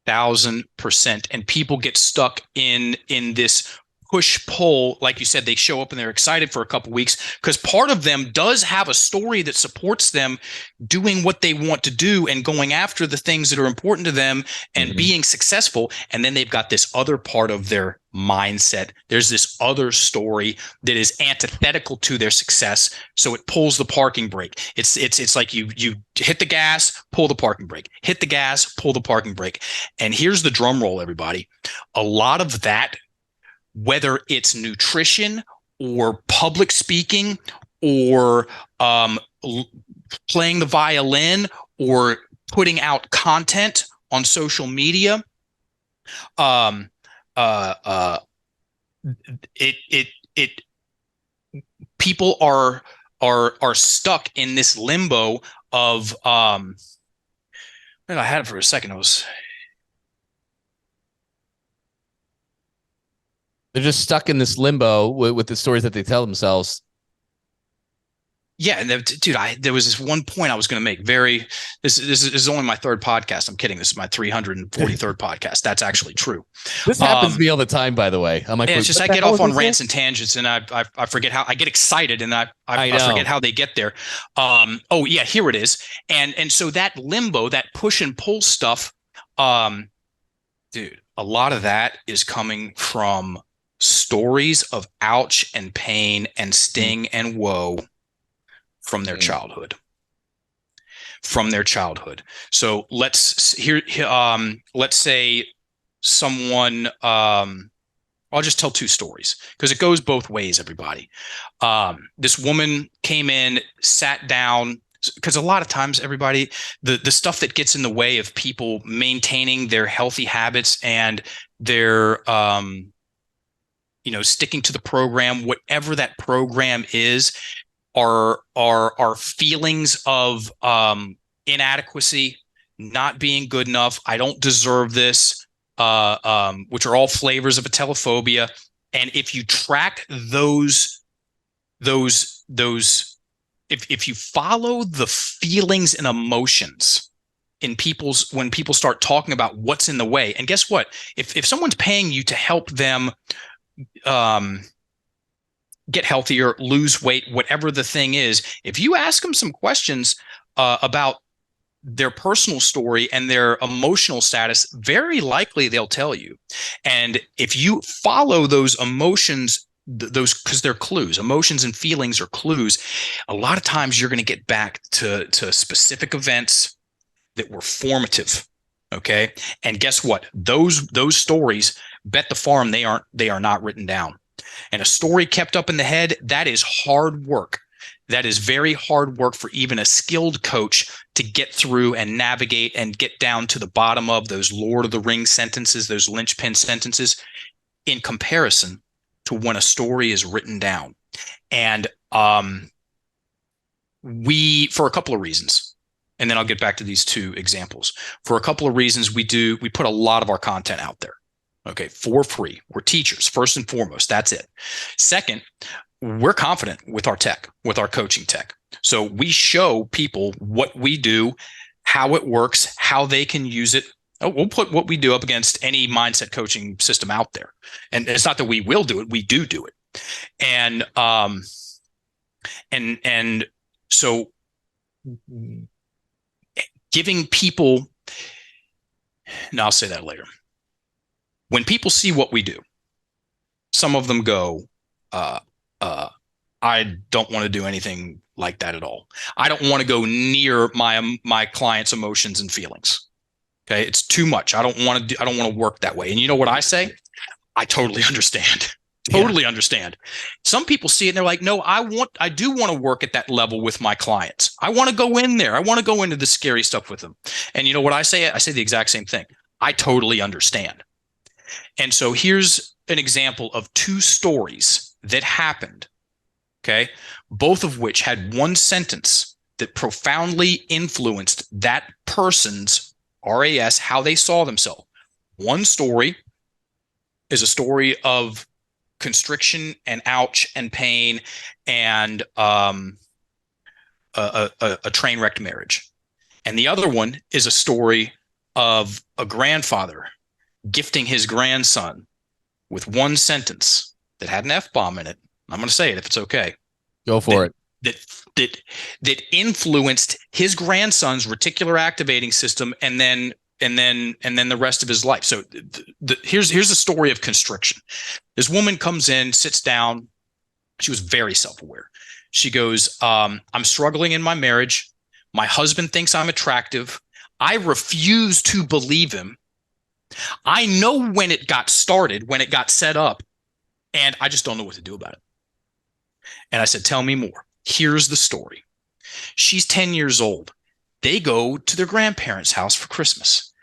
1,000%, and people get stuck in this push pull, like you said, they show up and they're excited for a couple weeks because part of them does have a story that supports them doing what they want to do and going after the things that are important to them and being successful. And then they've got this other part of their mindset. There's this other story that is antithetical to their success. So it pulls the parking brake. It's like you hit the gas, pull the parking brake, hit the gas, pull the parking brake. And here's the drum roll, everybody. A lot of that, whether it's nutrition or public speaking or playing the violin or putting out content on social media, people are stuck in this limbo of I had it for a second. They're just stuck in this limbo with the stories that they tell themselves. Yeah, and dude, there was this one point I was going to make. This is only my third podcast. I'm kidding. This is my 343rd podcast. That's actually true. This happens to me all the time, by the way. I'm like, yeah, it's just I get off on rants and tangents, and I forget how I get excited, and I forget how they get there. Oh yeah, here it is. And so that limbo, that push and pull stuff, dude, a lot of that is coming from stories of ouch and pain and sting and woe from their childhood. So let's say someone, I'll just tell two stories because it goes both ways, everybody. This woman came in, sat down, because a lot of times, everybody, the stuff that gets in the way of people maintaining their healthy habits and their sticking to the program, whatever that program is, are feelings of inadequacy, not being good enough. I don't deserve this, which are all flavors of atelophobia. And if you track those, if you follow the feelings and emotions in when people start talking about what's in the way, and guess what? If someone's paying you to help them get healthier, lose weight, whatever the thing is, if you ask them some questions about their personal story and their emotional status, very likely they'll tell you. And if you follow those emotions, because they're clues, emotions and feelings are clues, a lot of times you're going to get back to specific events that were formative. Okay. And guess what? Those stories, bet the farm, they are not written down. And a story kept up in the head, that is hard work. That is very hard work for even a skilled coach to get through and navigate and get down to the bottom of those Lord of the Rings sentences, those linchpin sentences, in comparison to when a story is written down. And for a couple of reasons, and then I'll get back to these two examples. For a couple of reasons, we put a lot of our content out there. Okay, for free. We're teachers, first and foremost. That's it. Second, we're confident with our tech, with our coaching tech. So we show people what we do, how it works, how they can use it. We'll put what we do up against any mindset coaching system out there. And it's not that we will do it, we do it. And so giving people, no, I'll say that later. When people see what we do, some of them go, I don't want to do anything like that at all. I don't want to go near my client's emotions and feelings. Okay, it's too much. I don't want to work that way. And you know what I say? I totally understand. Totally understand. Some people see it and they're like, no, I do want to work at that level with my clients. I want to go in there. I want to go into the scary stuff with them. And you know what I say? I say the exact same thing. I totally understand. And so here's an example of two stories that happened, okay, both of which had one sentence that profoundly influenced that person's RAS, how they saw themselves. One story is a story of constriction and ouch and pain and a train wrecked marriage. And the other one is a story of a grandfather gifting his grandson with one sentence that had an F-bomb in it. I'm going to say it if it's okay. Go for it. That influenced his grandson's reticular activating system and then the rest of his life. So here's the story of constriction. This woman comes in, sits down. She was very self-aware. She goes, I'm struggling in my marriage. My husband thinks I'm attractive. I refuse to believe him. I know when it got started, when it got set up, and I just don't know what to do about it. And I said, tell me more. Here's the story. She's 10 years old. They go to their grandparents' house for Christmas.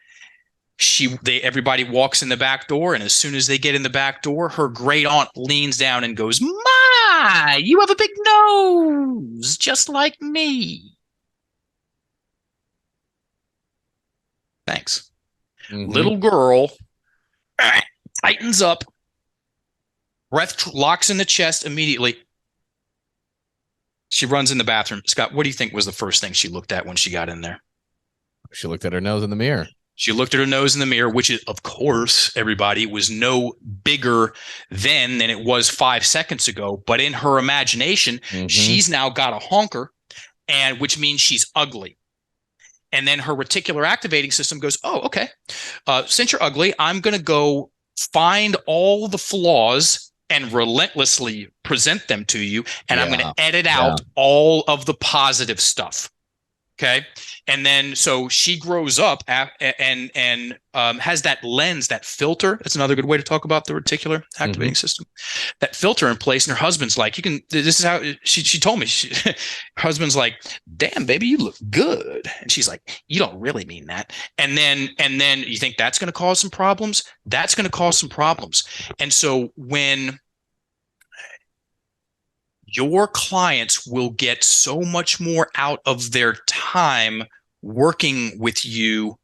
Everybody walks in the back door, and as soon as they get in the back door, her great aunt leans down and goes, "My, you have a big nose, just like me." Thanks. Mm-hmm. Little girl tightens up, breath locks in the chest immediately. She runs in the bathroom. Scott, what do you think was the first thing she looked at when she got in there? She looked at her nose in the mirror. She looked at her nose in the mirror, which is, of course, everybody, was no bigger then than it was 5 seconds ago. But in her imagination, she's now got a honker, and which means she's ugly. And then her reticular activating system goes, oh, okay. Since you're ugly, I'm going to go find all the flaws and relentlessly present them to you. And I'm going to edit out all of the positive stuff. Okay. And then, so she grows up and has that lens, that filter. That's another good way to talk about the reticular activating system. That filter in place. And her husband's like, this is how she told me, her husband's like, damn, baby, you look good. And she's like, you don't really mean that. And then you think that's going to cause some problems? That's going to cause some problems. And so when your clients will get so much more out of their time working with you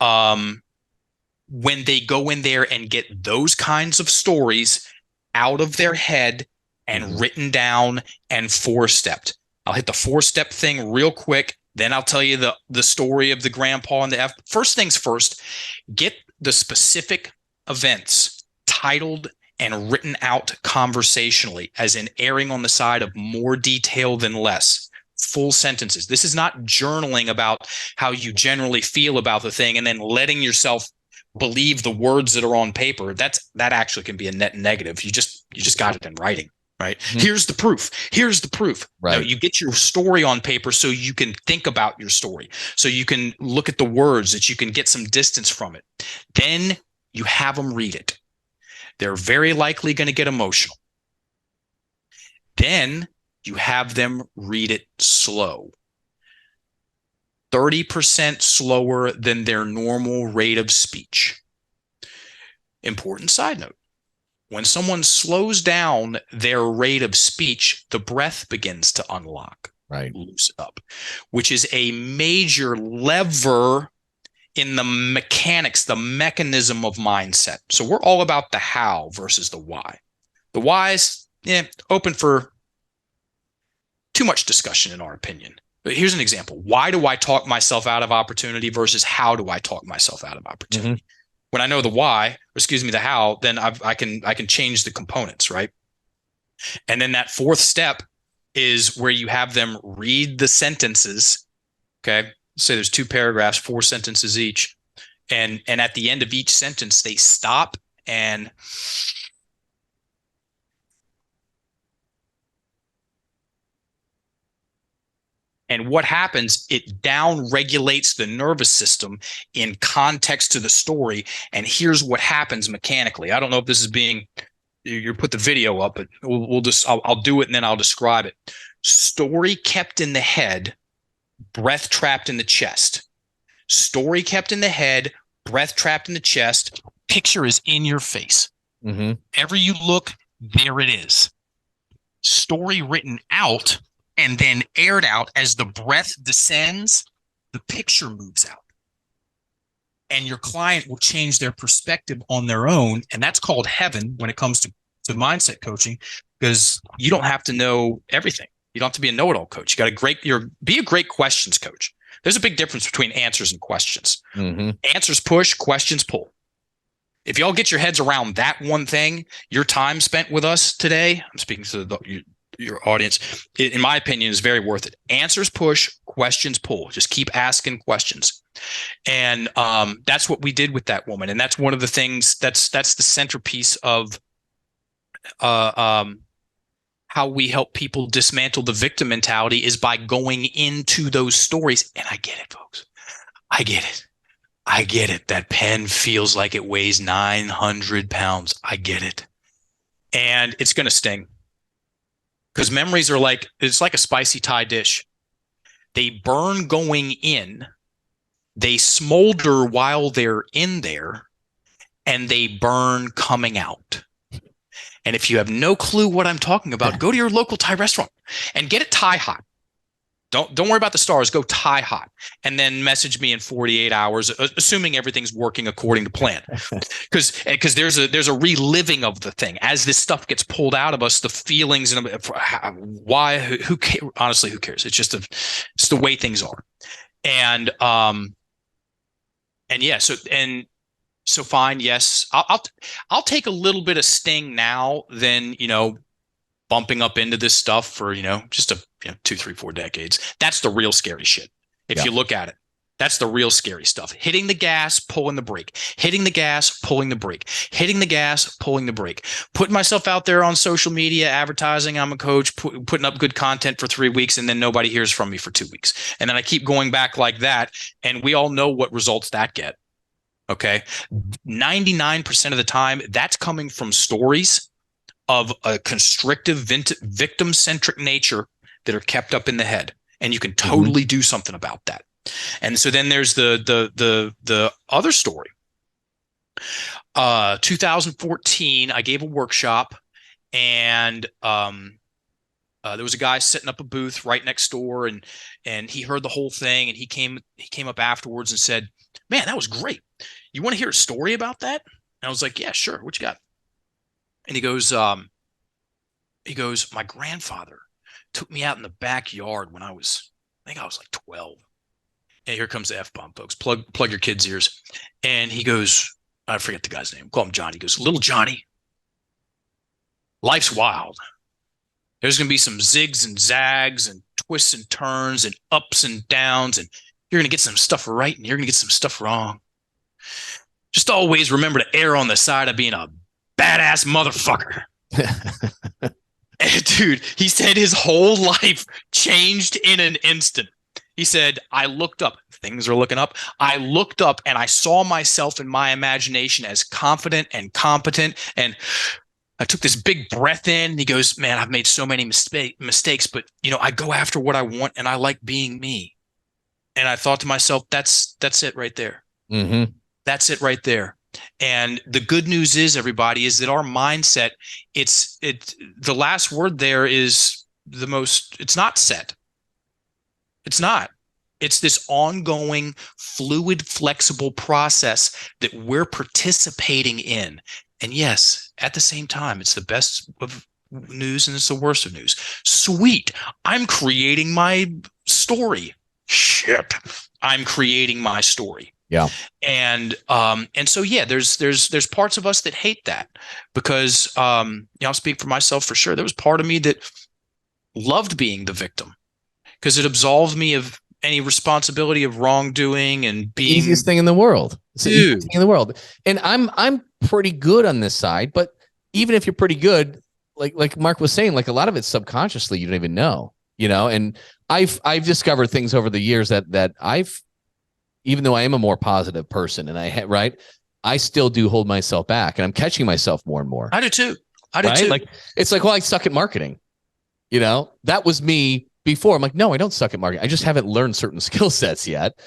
when they go in there and get those kinds of stories out of their head and written down and 4-stepped. I'll hit the 4-step thing real quick. Then I'll tell you the story of the grandpa and the F. First things first, get the specific events titled and written out conversationally, as in erring on the side of more detail than less. Full sentences. This is not journaling about how you generally feel about the thing and then letting yourself believe the words that are on paper. That actually can be a net negative. You just got it in writing, right? Here's the proof. Here's the proof. Right. No, you get your story on paper so you can think about your story, so you can look at the words, that you can get some distance from it. Then you have them read it. They're very likely going to get emotional. Then you have them read it slow. 30% slower than their normal rate of speech. Important side note. When someone slows down their rate of speech, the breath begins to unlock, loosen up, which is a major lever in the mechanics, the mechanism of mindset. So we're all about the how versus the why. The why is open for too much discussion, in our opinion. But here's an example. Why do I talk myself out of opportunity versus how do I talk myself out of opportunity? When I know the why, the how, then I can change the components, right? And then that 4th step is where you have them read the sentences. Okay. Say there's 2 paragraphs, 4 sentences each. And at the end of each sentence, they stop and what happens, it down regulates the nervous system in context to the story. And here's what happens mechanically. I don't know if this is you put the video up, but I'll do it and then I'll describe it. Story kept in the head, breath trapped in the chest. Story kept in the head, breath trapped in the chest. Picture is in your face. Ever you look, there it is. Story written out and then aired out as the breath descends, the picture moves out. And your client will change their perspective on their own. And that's called heaven when it comes to mindset coaching, because you don't have to know everything. You don't have to be a know-it-all coach. Be a great questions coach. There's a big difference between answers and questions. Answers push, questions pull. If y'all get your heads around that one thing, your time spent with us today, I'm speaking to your audience, in my opinion, is very worth it. Answers push, questions pull. Just keep asking questions. And that's what we did with that woman. And that's one of the things that's the centerpiece of how we help people dismantle the victim mentality, is by going into those stories. And I get it, folks. I get it. I get it. That pen feels like it weighs 900 pounds. I get it. And it's going to sting, because memories are like, it's like a spicy Thai dish. They burn going in, they smolder while they're in there, and they burn coming out. And if you have no clue what I'm talking about, go to your local Thai restaurant and get it Thai hot. Don't worry about the stars. Go Thai hot, and then message me in 48 hours, assuming everything's working according to plan. Because there's a reliving of the thing as this stuff gets pulled out of us. The feelings and why, honestly, who cares? It's the way things are. And yeah, so fine. Yes, I'll take a little bit of sting now than, bumping up into this stuff for, just 2, 3, 4 decades. That's the real scary shit. If you look at it, that's the real scary stuff. Hitting the gas, pulling the brake, hitting the gas, pulling the brake, hitting the gas, pulling the brake, putting myself out there on social media, advertising I'm a coach, putting up good content for 3 weeks, and then nobody hears from me for 2 weeks. And then I keep going back like that. And we all know what results that get. Okay. 99% of the time, that's coming from stories of a constrictive, victim-centric nature that are kept up in the head, and you can totally do something about that. And so then there's the other story. 2014, I gave a workshop, and there was a guy setting up a booth right next door, and he heard the whole thing, and he came up afterwards and said, "Man, that was great. You want to hear a story about that?" And I was like, "Yeah, sure. What you got?" And he goes, "My grandfather took me out in the backyard when I think I was like 12." And here comes the F-bomb, folks. Plug your kids' ears. And he goes, I forget the guy's name. Call him Johnny. He goes, "Little Johnny, life's wild. There's going to be some zigs and zags and twists and turns and ups and downs, and you're going to get some stuff right and you're going to get some stuff wrong. Just always remember to err on the side of being a badass motherfucker." And dude, he said his whole life changed in an instant. He said, "I looked up. Things are looking up. I looked up and I saw myself in my imagination as confident and competent. And I took this big breath in." And he goes, "Man, I've made so many mistakes, but I go after what I want and I like being me." And I thought to myself, that's it right there. Mm-hmm. That's it right there. And the good news is, everybody, is that our mindset, the last word there is it's not set. It's not. It's this ongoing, fluid, flexible process that we're participating in. And yes, at the same time, it's the best of news and it's the worst of news. Sweet. I'm creating my story. Shit. I'm creating my story. Yeah. And so, yeah, there's parts of us that hate that, because, I'll speak for myself for sure. There was part of me that loved being the victim, because it absolved me of any responsibility of wrongdoing and being easiest thing in the world. It's the easiest thing in the world. And I'm pretty good on this side, but even if you're pretty good, like Mark was saying, like a lot of it's subconsciously, you don't even know, and I've discovered things over the years that even though I am a more positive person and I still do hold myself back, and I'm catching myself more and more. I do too. Like, it's like, well, I suck at marketing. That was me before. I'm like, no, I don't suck at marketing. I just haven't learned certain skill sets yet.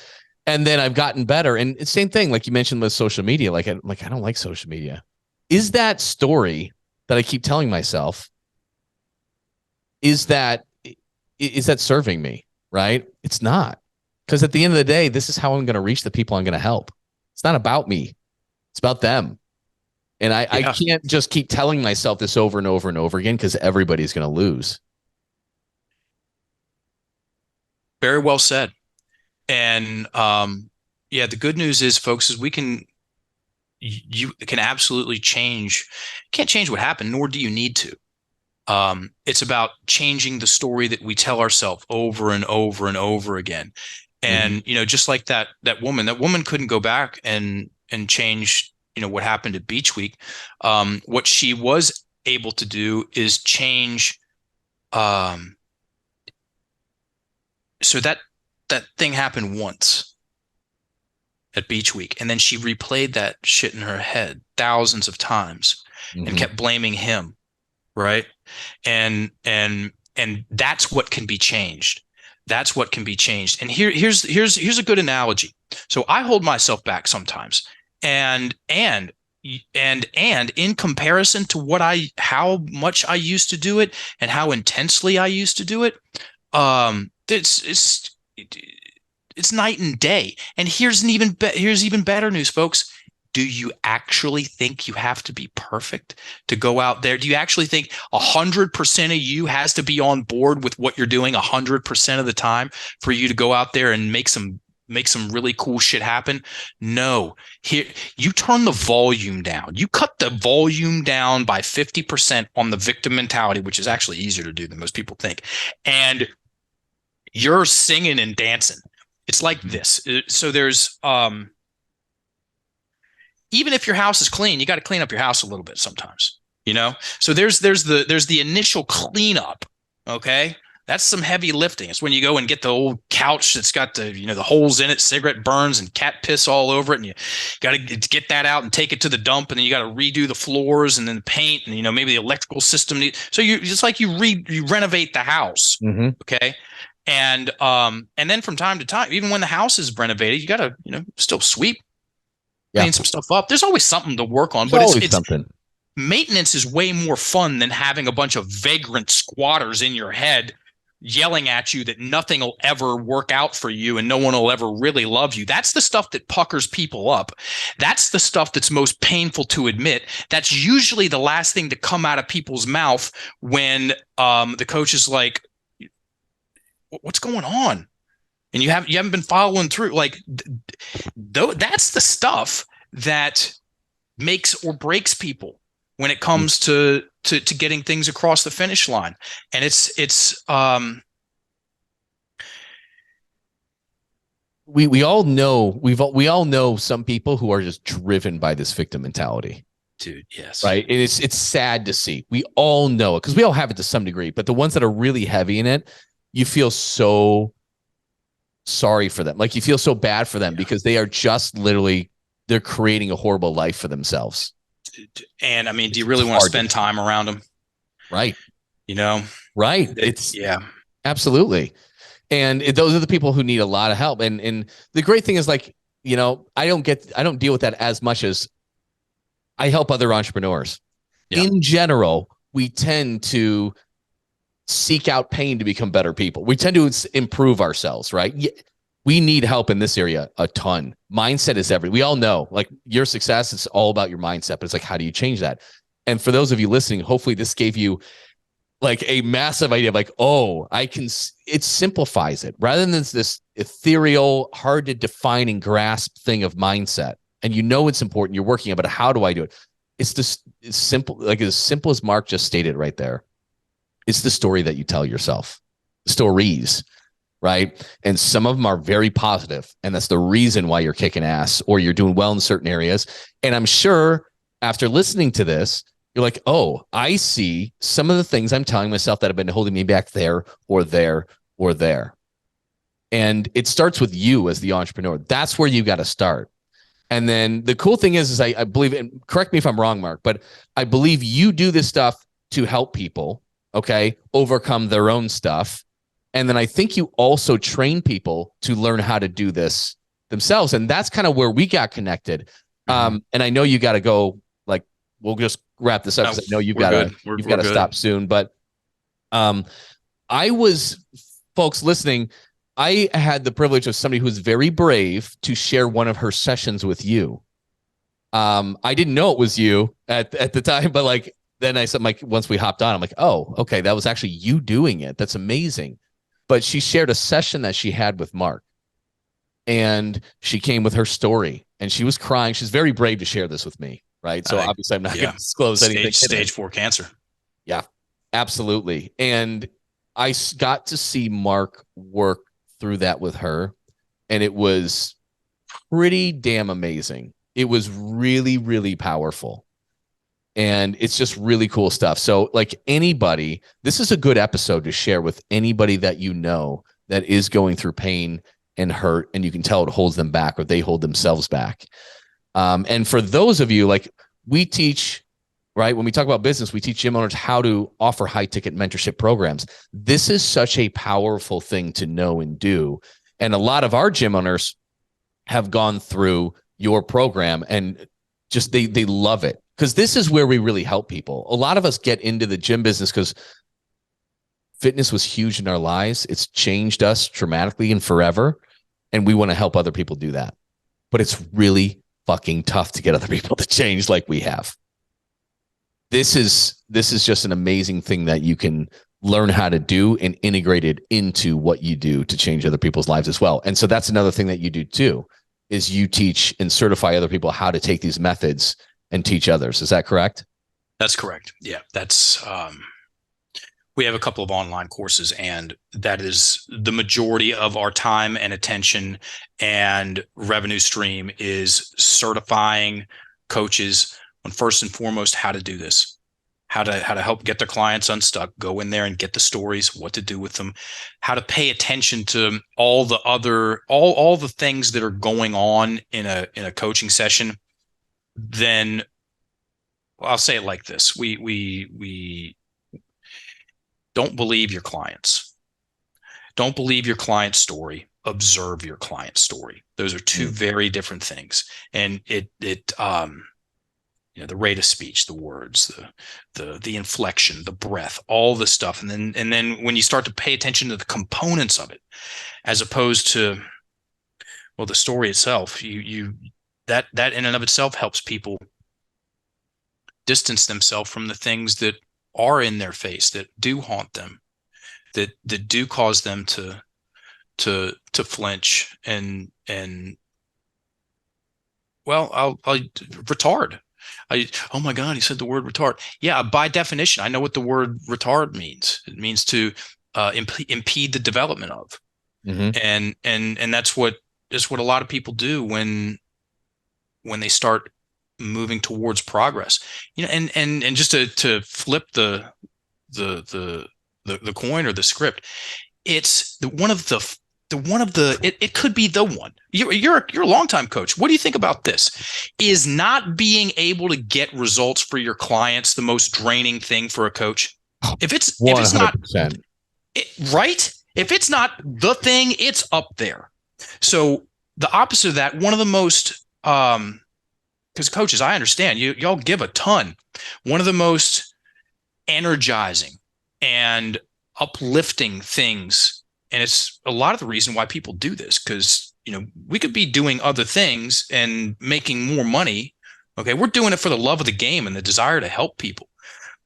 And then I've gotten better. And it's same thing, like you mentioned with social media. I don't like social media. Is that story that I keep telling myself, is that serving me? Right? It's not. Because at the end of the day, this is how I'm going to reach the people I'm going to help. It's not about me. It's about them. And I can't just keep telling myself this over and over and over again, because everybody's going to lose. Very well said. And the good news is, folks, is we can you can absolutely can't change what happened, nor do you need to. It's about changing the story that we tell ourselves over and over and over again. And, just like that woman couldn't go back and change, what happened at Beach Week. What she was able to do is change. So that thing happened once at Beach Week, and then she replayed that shit in her head thousands of times and kept blaming him. Right. And that's what can be changed. That's what can be changed. And here's a good analogy. So I hold myself back sometimes, and in comparison to how much I used to do it and how intensely I used to do it, it's night and day. And here's even better news, folks. Do you actually think you have to be perfect to go out there? Do you actually think 100% of you has to be on board with what you're doing 100% of the time for you to go out there and make some really cool shit happen? No. Here, you turn the volume down. You cut the volume down by 50% on the victim mentality, which is actually easier to do than most people think. And you're singing and dancing. It's like this. So there's even if your house is clean, you got to clean up your house a little bit sometimes, So there's the initial cleanup. Okay. That's some heavy lifting. It's when you go and get the old couch that's got the holes in it, cigarette burns and cat piss all over it. And you got to get that out and take it to the dump. And then you got to redo the floors and then the paint and, maybe the electrical system. So it's like you renovate the house. Okay. And then from time to time, even when the house is renovated, you got to, still sweep. Clean some stuff up. There's always something to work on, but it's something. Maintenance is way more fun than having a bunch of vagrant squatters in your head yelling at you that nothing will ever work out for you and no one will ever really love you. That's the stuff that puckers people up. That's the stuff that's most painful to admit. That's usually the last thing to come out of people's mouth when the coach is like, "What's going on?" And you haven't been following through. Like, that's the stuff that makes or breaks people when it comes to getting things across the finish line. And we all know we all know some people who are just driven by this victim mentality. Dude, yes. Right. And it's sad to see. We all know it because we all have it to some degree. But the ones that are really heavy in it, you feel so sorry for them. Like you feel so bad for them because they are just literally, they're creating a horrible life for themselves. And I mean, do you really want to spend time around them? Right. Right. It's absolutely. And those are the people who need a lot of help. And the great thing is like, I don't deal with that as much as I help other entrepreneurs. Yeah. In general, we tend to seek out pain to become better people. We tend to improve ourselves, right? We need help in this area a ton. Mindset is everything. We all know, like your success, it's all about your mindset, but it's like, how do you change that? And for those of you listening, hopefully this gave you like a massive idea of like, oh, it simplifies it rather than this ethereal, hard to define and grasp thing of mindset. And it's important, you're working on, but how do I do it? It's simple, like as simple as Mark just stated right there. It's the story that you tell yourself, stories, right? And some of them are very positive, and that's the reason why you're kicking ass or you're doing well in certain areas. And I'm sure after listening to this, you're like, oh, I see some of the things I'm telling myself that have been holding me back there or there or there. And it starts with you as the entrepreneur. That's where you got to start. And then the cool thing is I believe, and correct me if I'm wrong, Mark, but I believe you do this stuff to help people, okay, overcome their own stuff. And then I think you also train people to learn how to do this themselves. And that's kind of where we got connected. And I know you got to go, like, we'll just wrap this up because I know you've got to stop soon. But folks listening, I had the privilege of somebody who's very brave to share one of her sessions with you. I didn't know it was you at the time, but like, then I said, like, once we hopped on, I'm like, oh, okay, that was actually you doing it. That's amazing. But she shared a session that she had with Mark, and she came with her story. and she was crying. She's very brave to share this with me, right? So obviously I'm not going to disclose anything. Stage 4 cancer. Yeah, absolutely. And I got to see Mark work through that with her, and it was pretty damn amazing. It was really, really powerful. And it's just really cool stuff. So like anybody, this is a good episode to share with anybody that you know that is going through pain and hurt, and you can tell it holds them back or they hold themselves back. And for those of you, like we teach, right, when we talk about business, we teach gym owners how to offer high ticket mentorship programs. This is such a powerful thing to know and do. And a lot of our gym owners have gone through your program and just they love it, because this is where we really help people. A lot of us get into the gym business because fitness was huge in our lives. It's changed us dramatically and forever. And we want to help other people do that. But it's really fucking tough to get other people to change like we have. This is just an amazing thing that you can learn how to do and integrate it into what you do to change other people's lives as well. And so that's another thing that you do too, is you teach and certify other people how to take these methods and teach others. Is that correct? That's correct. Yeah, that's we have a couple of online courses, and that is the majority of our time and attention and revenue stream is certifying coaches on, first and foremost, how to do this, how to help get their clients unstuck, go in there and get the stories, what to do with them, how to pay attention to all the other all the things that are going on in a coaching session. Then I'll say it like this: we don't believe your clients. Don't believe your client's story. Observe your client's story. Those are two very different things. And the rate of speech, the words, the inflection, the breath, all the stuff. And then when you start to pay attention to the components of it, as opposed to, well, the story itself, that in and of itself helps people distance themselves from the things that are in their face, that do haunt them, that do cause them to flinch and well, I'll retard. Oh my God, he said the word retard. Yeah, by definition, I know what the word retard means. It means to impede the development of, and that's what a lot of people do when they start moving towards progress. And just to flip the coin or the script, it's it could be the one. You're a longtime coach. What do you think about this? Is not being able to get results for your clients the most draining thing for a coach? If it's not right, if it's not the thing, it's up there. So the opposite of that, one of the most because coaches, I understand y'all give a ton. One of the most energizing and uplifting things, and it's a lot of the reason why people do this, because we could be doing other things and making more money. Okay, we're doing it for the love of the game and the desire to help people.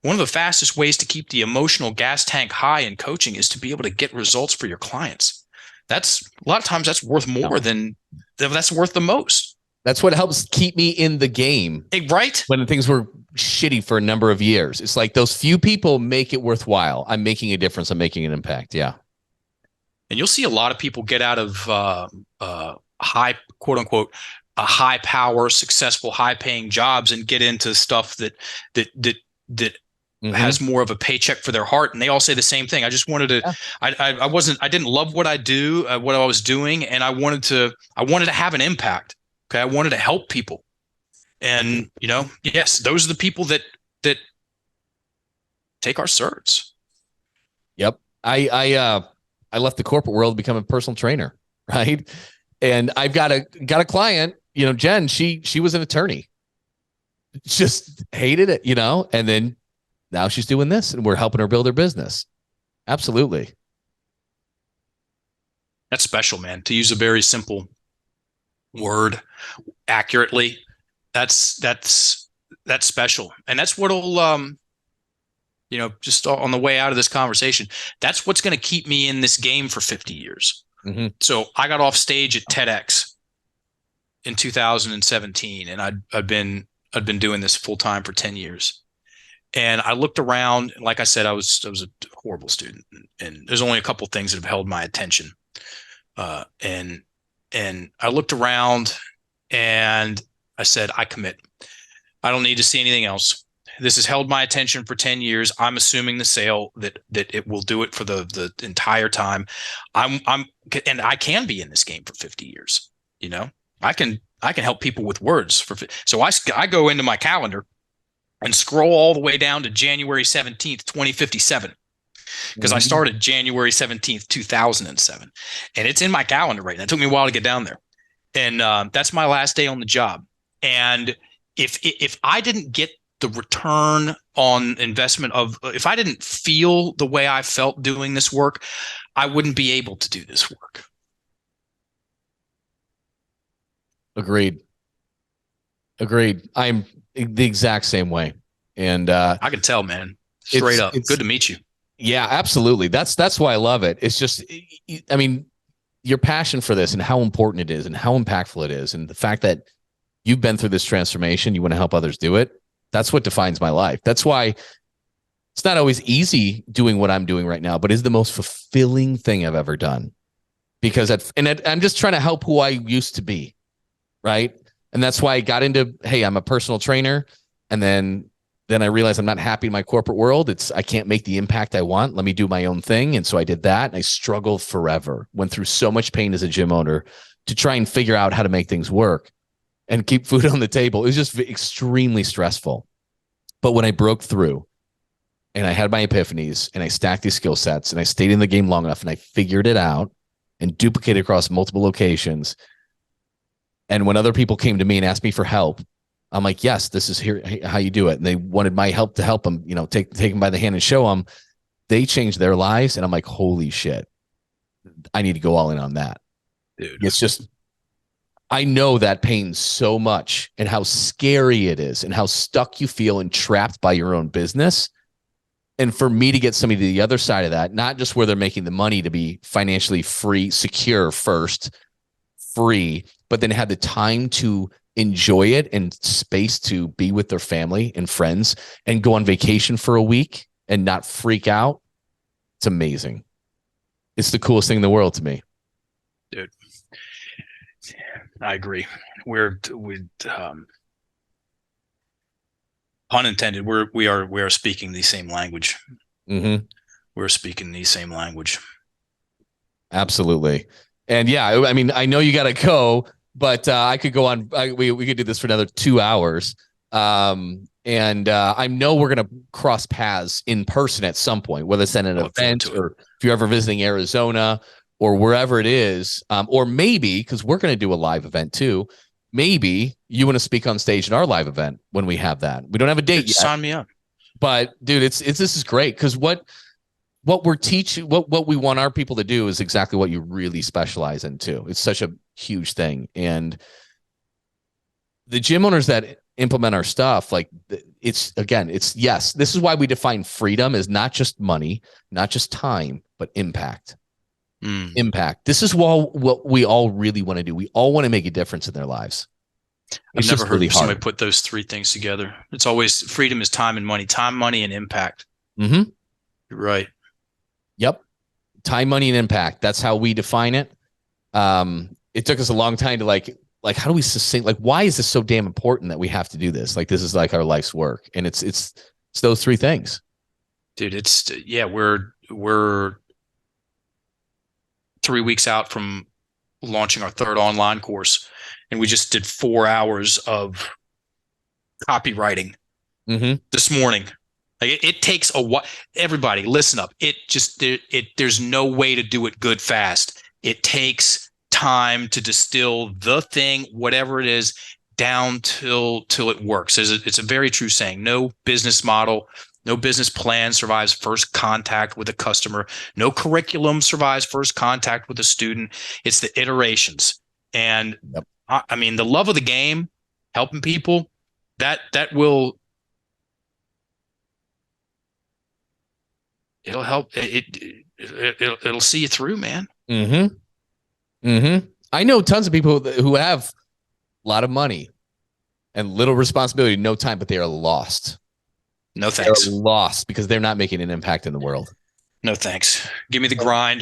One of the fastest ways to keep the emotional gas tank high in coaching is to be able to get results for your clients. That's a lot of times that's worth more than that's worth the most. That's what helps keep me in the game. Right? When things were shitty for a number of years. It's like those few people make it worthwhile. I'm making a difference. I'm making an impact. Yeah. And you'll see a lot of people get out of high, quote unquote, high power, successful, high paying jobs and get into stuff that has more of a paycheck for their heart. And they all say the same thing. I just wanted to, I didn't love what I do, what I was doing. And I wanted to have an impact. Okay. I wanted to help people. And, yes, those are the people that take our certs. Yep. I left the corporate world to become a personal trainer. Right. And I've got a client, Jen, she was an attorney, just hated it, and then now she's doing this and we're helping her build her business. Absolutely. That's special, man. To use a very simple word accurately, that's special. And that's what'll just on the way out of this conversation, that's what's going to keep me in this game for 50 years. So I got off stage at TEDx in 2017, and I'd been doing this full time for 10 years. And I looked around, and like I said, I was a horrible student, and there's only a couple things that have held my attention. And I looked around, and I said, I commit. I don't need to see anything else. This has held my attention for 10 years. I'm assuming the sale that it will do it for the entire time. And I can be in this game for 50 years. You know, I can help people with words so I go into my calendar and scroll all the way down to January 17th, 2057. Because I started January 17th, 2007. And it's in my calendar right now. It took me a while to get down there. And that's my last day on the job. And if I didn't get the return on investment if I didn't feel the way I felt doing this work, I wouldn't be able to do this work. Agreed. I'm the exact same way. And I can tell, man, straight up. Good to meet you. Yeah, absolutely. That's why I love it. It's just, I mean, your passion for this and how important it is and how impactful it is. And the fact that you've been through this transformation, you want to help others do it. That's what defines my life. That's why it's not always easy doing what I'm doing right now, but it's the most fulfilling thing I've ever done, because I'm just trying to help who I used to be. Right. And that's why I got into, hey, I'm a personal trainer. And then I realized I'm not happy in my corporate world. I can't make the impact I want. Let me do my own thing. And so I did that. And I struggled forever, went through so much pain as a gym owner to try and figure out how to make things work and keep food on the table. It was just extremely stressful. But when I broke through and I had my epiphanies and I stacked these skill sets and I stayed in the game long enough and I figured it out and duplicated across multiple locations. And when other people came to me and asked me for help, I'm like, yes, this is how you do it. And they wanted my help to help them, take them by the hand and show them. They changed their lives. And I'm like, holy shit, I need to go all in on that. Dude. It's just, I know that pain so much and how scary it is and how stuck you feel and trapped by your own business. And for me to get somebody to the other side of that, not just where they're making the money to be financially free, secure first, free, but then have the time to enjoy it and space to be with their family and friends and go on vacation for a week and not freak out. It's amazing. It's the coolest thing in the world to me. Dude, I agree. We're pun intended. We are speaking the same language. Mm-hmm. We're speaking the same language. Absolutely. And yeah, I mean, I know you got to go, but I could go on. We could do this for another 2 hours. And I know we're going to cross paths in person at some point, whether it's at an event or if you're ever visiting Arizona or wherever it is, or maybe because we're going to do a live event too. Maybe you want to speak on stage at our live event when we have that. We don't have a date yet. Sign me up. But dude, this is great because what we're teaching, what we want our people to do is exactly what you really specialize in too. It's such a huge thing. And the gym owners that implement our stuff, like it's yes, this is why we define freedom as not just money, not just time, but impact. Impact. This is what we all really want to do. We all want to make a difference in their lives. I've never heard somebody put those three things together. It's always freedom is time and money, and impact. Mm-hmm. You're right. Yep. Time, money, and impact. That's how we define it. It took us a long time to like, how do we succinct, why is this so damn important that we have to do this? Like, this is like our life's work. And it's those three things. Dude, we're 3 weeks out from launching our third online course. And we just did 4 hours of copywriting this morning. Like it takes a while. Everybody listen up. There's no way to do it good fast. It takes time to distill the thing, whatever it is, down till it works. It's a very true saying. No business model, no business plan survives first contact with a customer. No curriculum survives first contact with a student. It's the iterations. And yep. I mean, the love of the game, helping people, that will, it'll help. It'll see you through, man. I know tons of people who have a lot of money and little responsibility, no time, but they are lost. No thanks. They're lost because they're not making an impact in the world. No thanks. Give me the grind.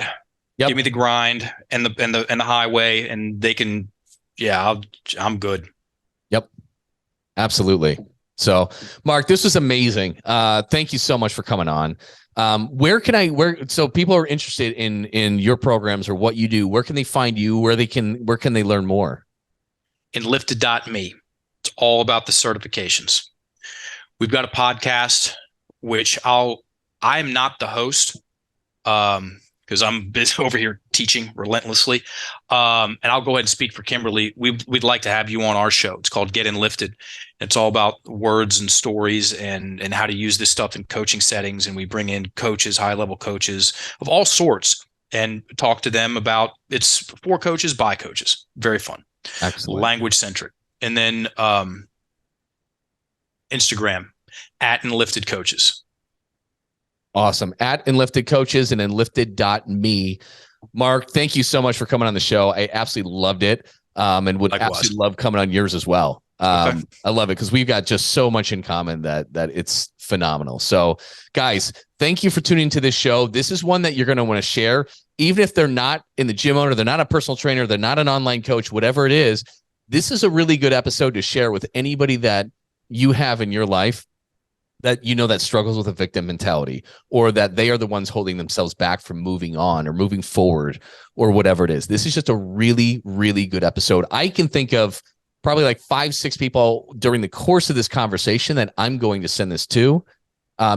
Yep. Give me the grind and the highway, and they can. Yeah, I'm good. Yep. Absolutely. So, Mark, this was amazing. Thank you so much for coming on. So people are interested in your programs or what you do, where can they find you? Where can they learn more? Enlifted.me. It's all about the certifications. We've got a podcast, which I'm not the host, because I'm busy over here teaching relentlessly. And I'll go ahead and speak for Kimberly. We'd like to have you on our show. It's called Get Enlifted. It's all about words and stories and how to use this stuff in coaching settings. And we bring in coaches, high-level coaches of all sorts, and talk to them about, it's for coaches by coaches. Very fun. Excellent. Language centric. And then Instagram @Enlifted Coaches. Awesome. @Enlifted Coaches and enlifted.me. Mark, thank you so much for coming on the show. I absolutely loved it. And would Likewise. absolutely love coming on yours as well. Okay. I love it because we've got just so much in common that it's phenomenal. So guys, thank you for tuning into this show. This is one that you're going to want to share, even if they're not in the gym owner, they're not a personal trainer, they're not an online coach, whatever it is. This is a really good episode to share with anybody that you have in your life that that struggles with a victim mentality, or that they are the ones holding themselves back from moving on or moving forward or whatever it is. This is just a really, really good episode. I can think of probably like 5-6 people during the course of this conversation that I'm going to send this to,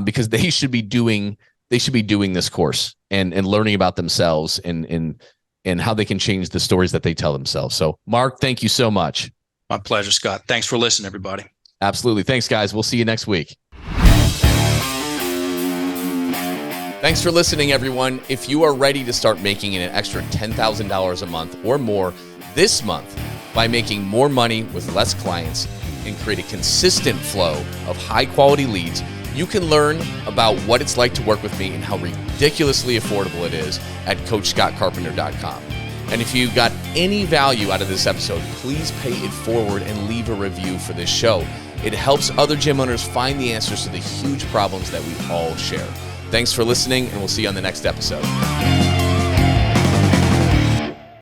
because they should be doing this course and learning about themselves and how they can change the stories that they tell themselves. So Mark, thank you so much. My pleasure, Scott. Thanks for listening, everybody. Absolutely. Thanks, guys. We'll see you next week. Thanks for listening, everyone. If you are ready to start making an extra $10,000 a month or more this month by making more money with less clients and create a consistent flow of high-quality leads, you can learn about what it's like to work with me and how ridiculously affordable it is at CoachScottCarpenter.com. And if you got any value out of this episode, please pay it forward and leave a review for this show. It helps other gym owners find the answers to the huge problems that we all share. Thanks for listening, and we'll see you on the next episode.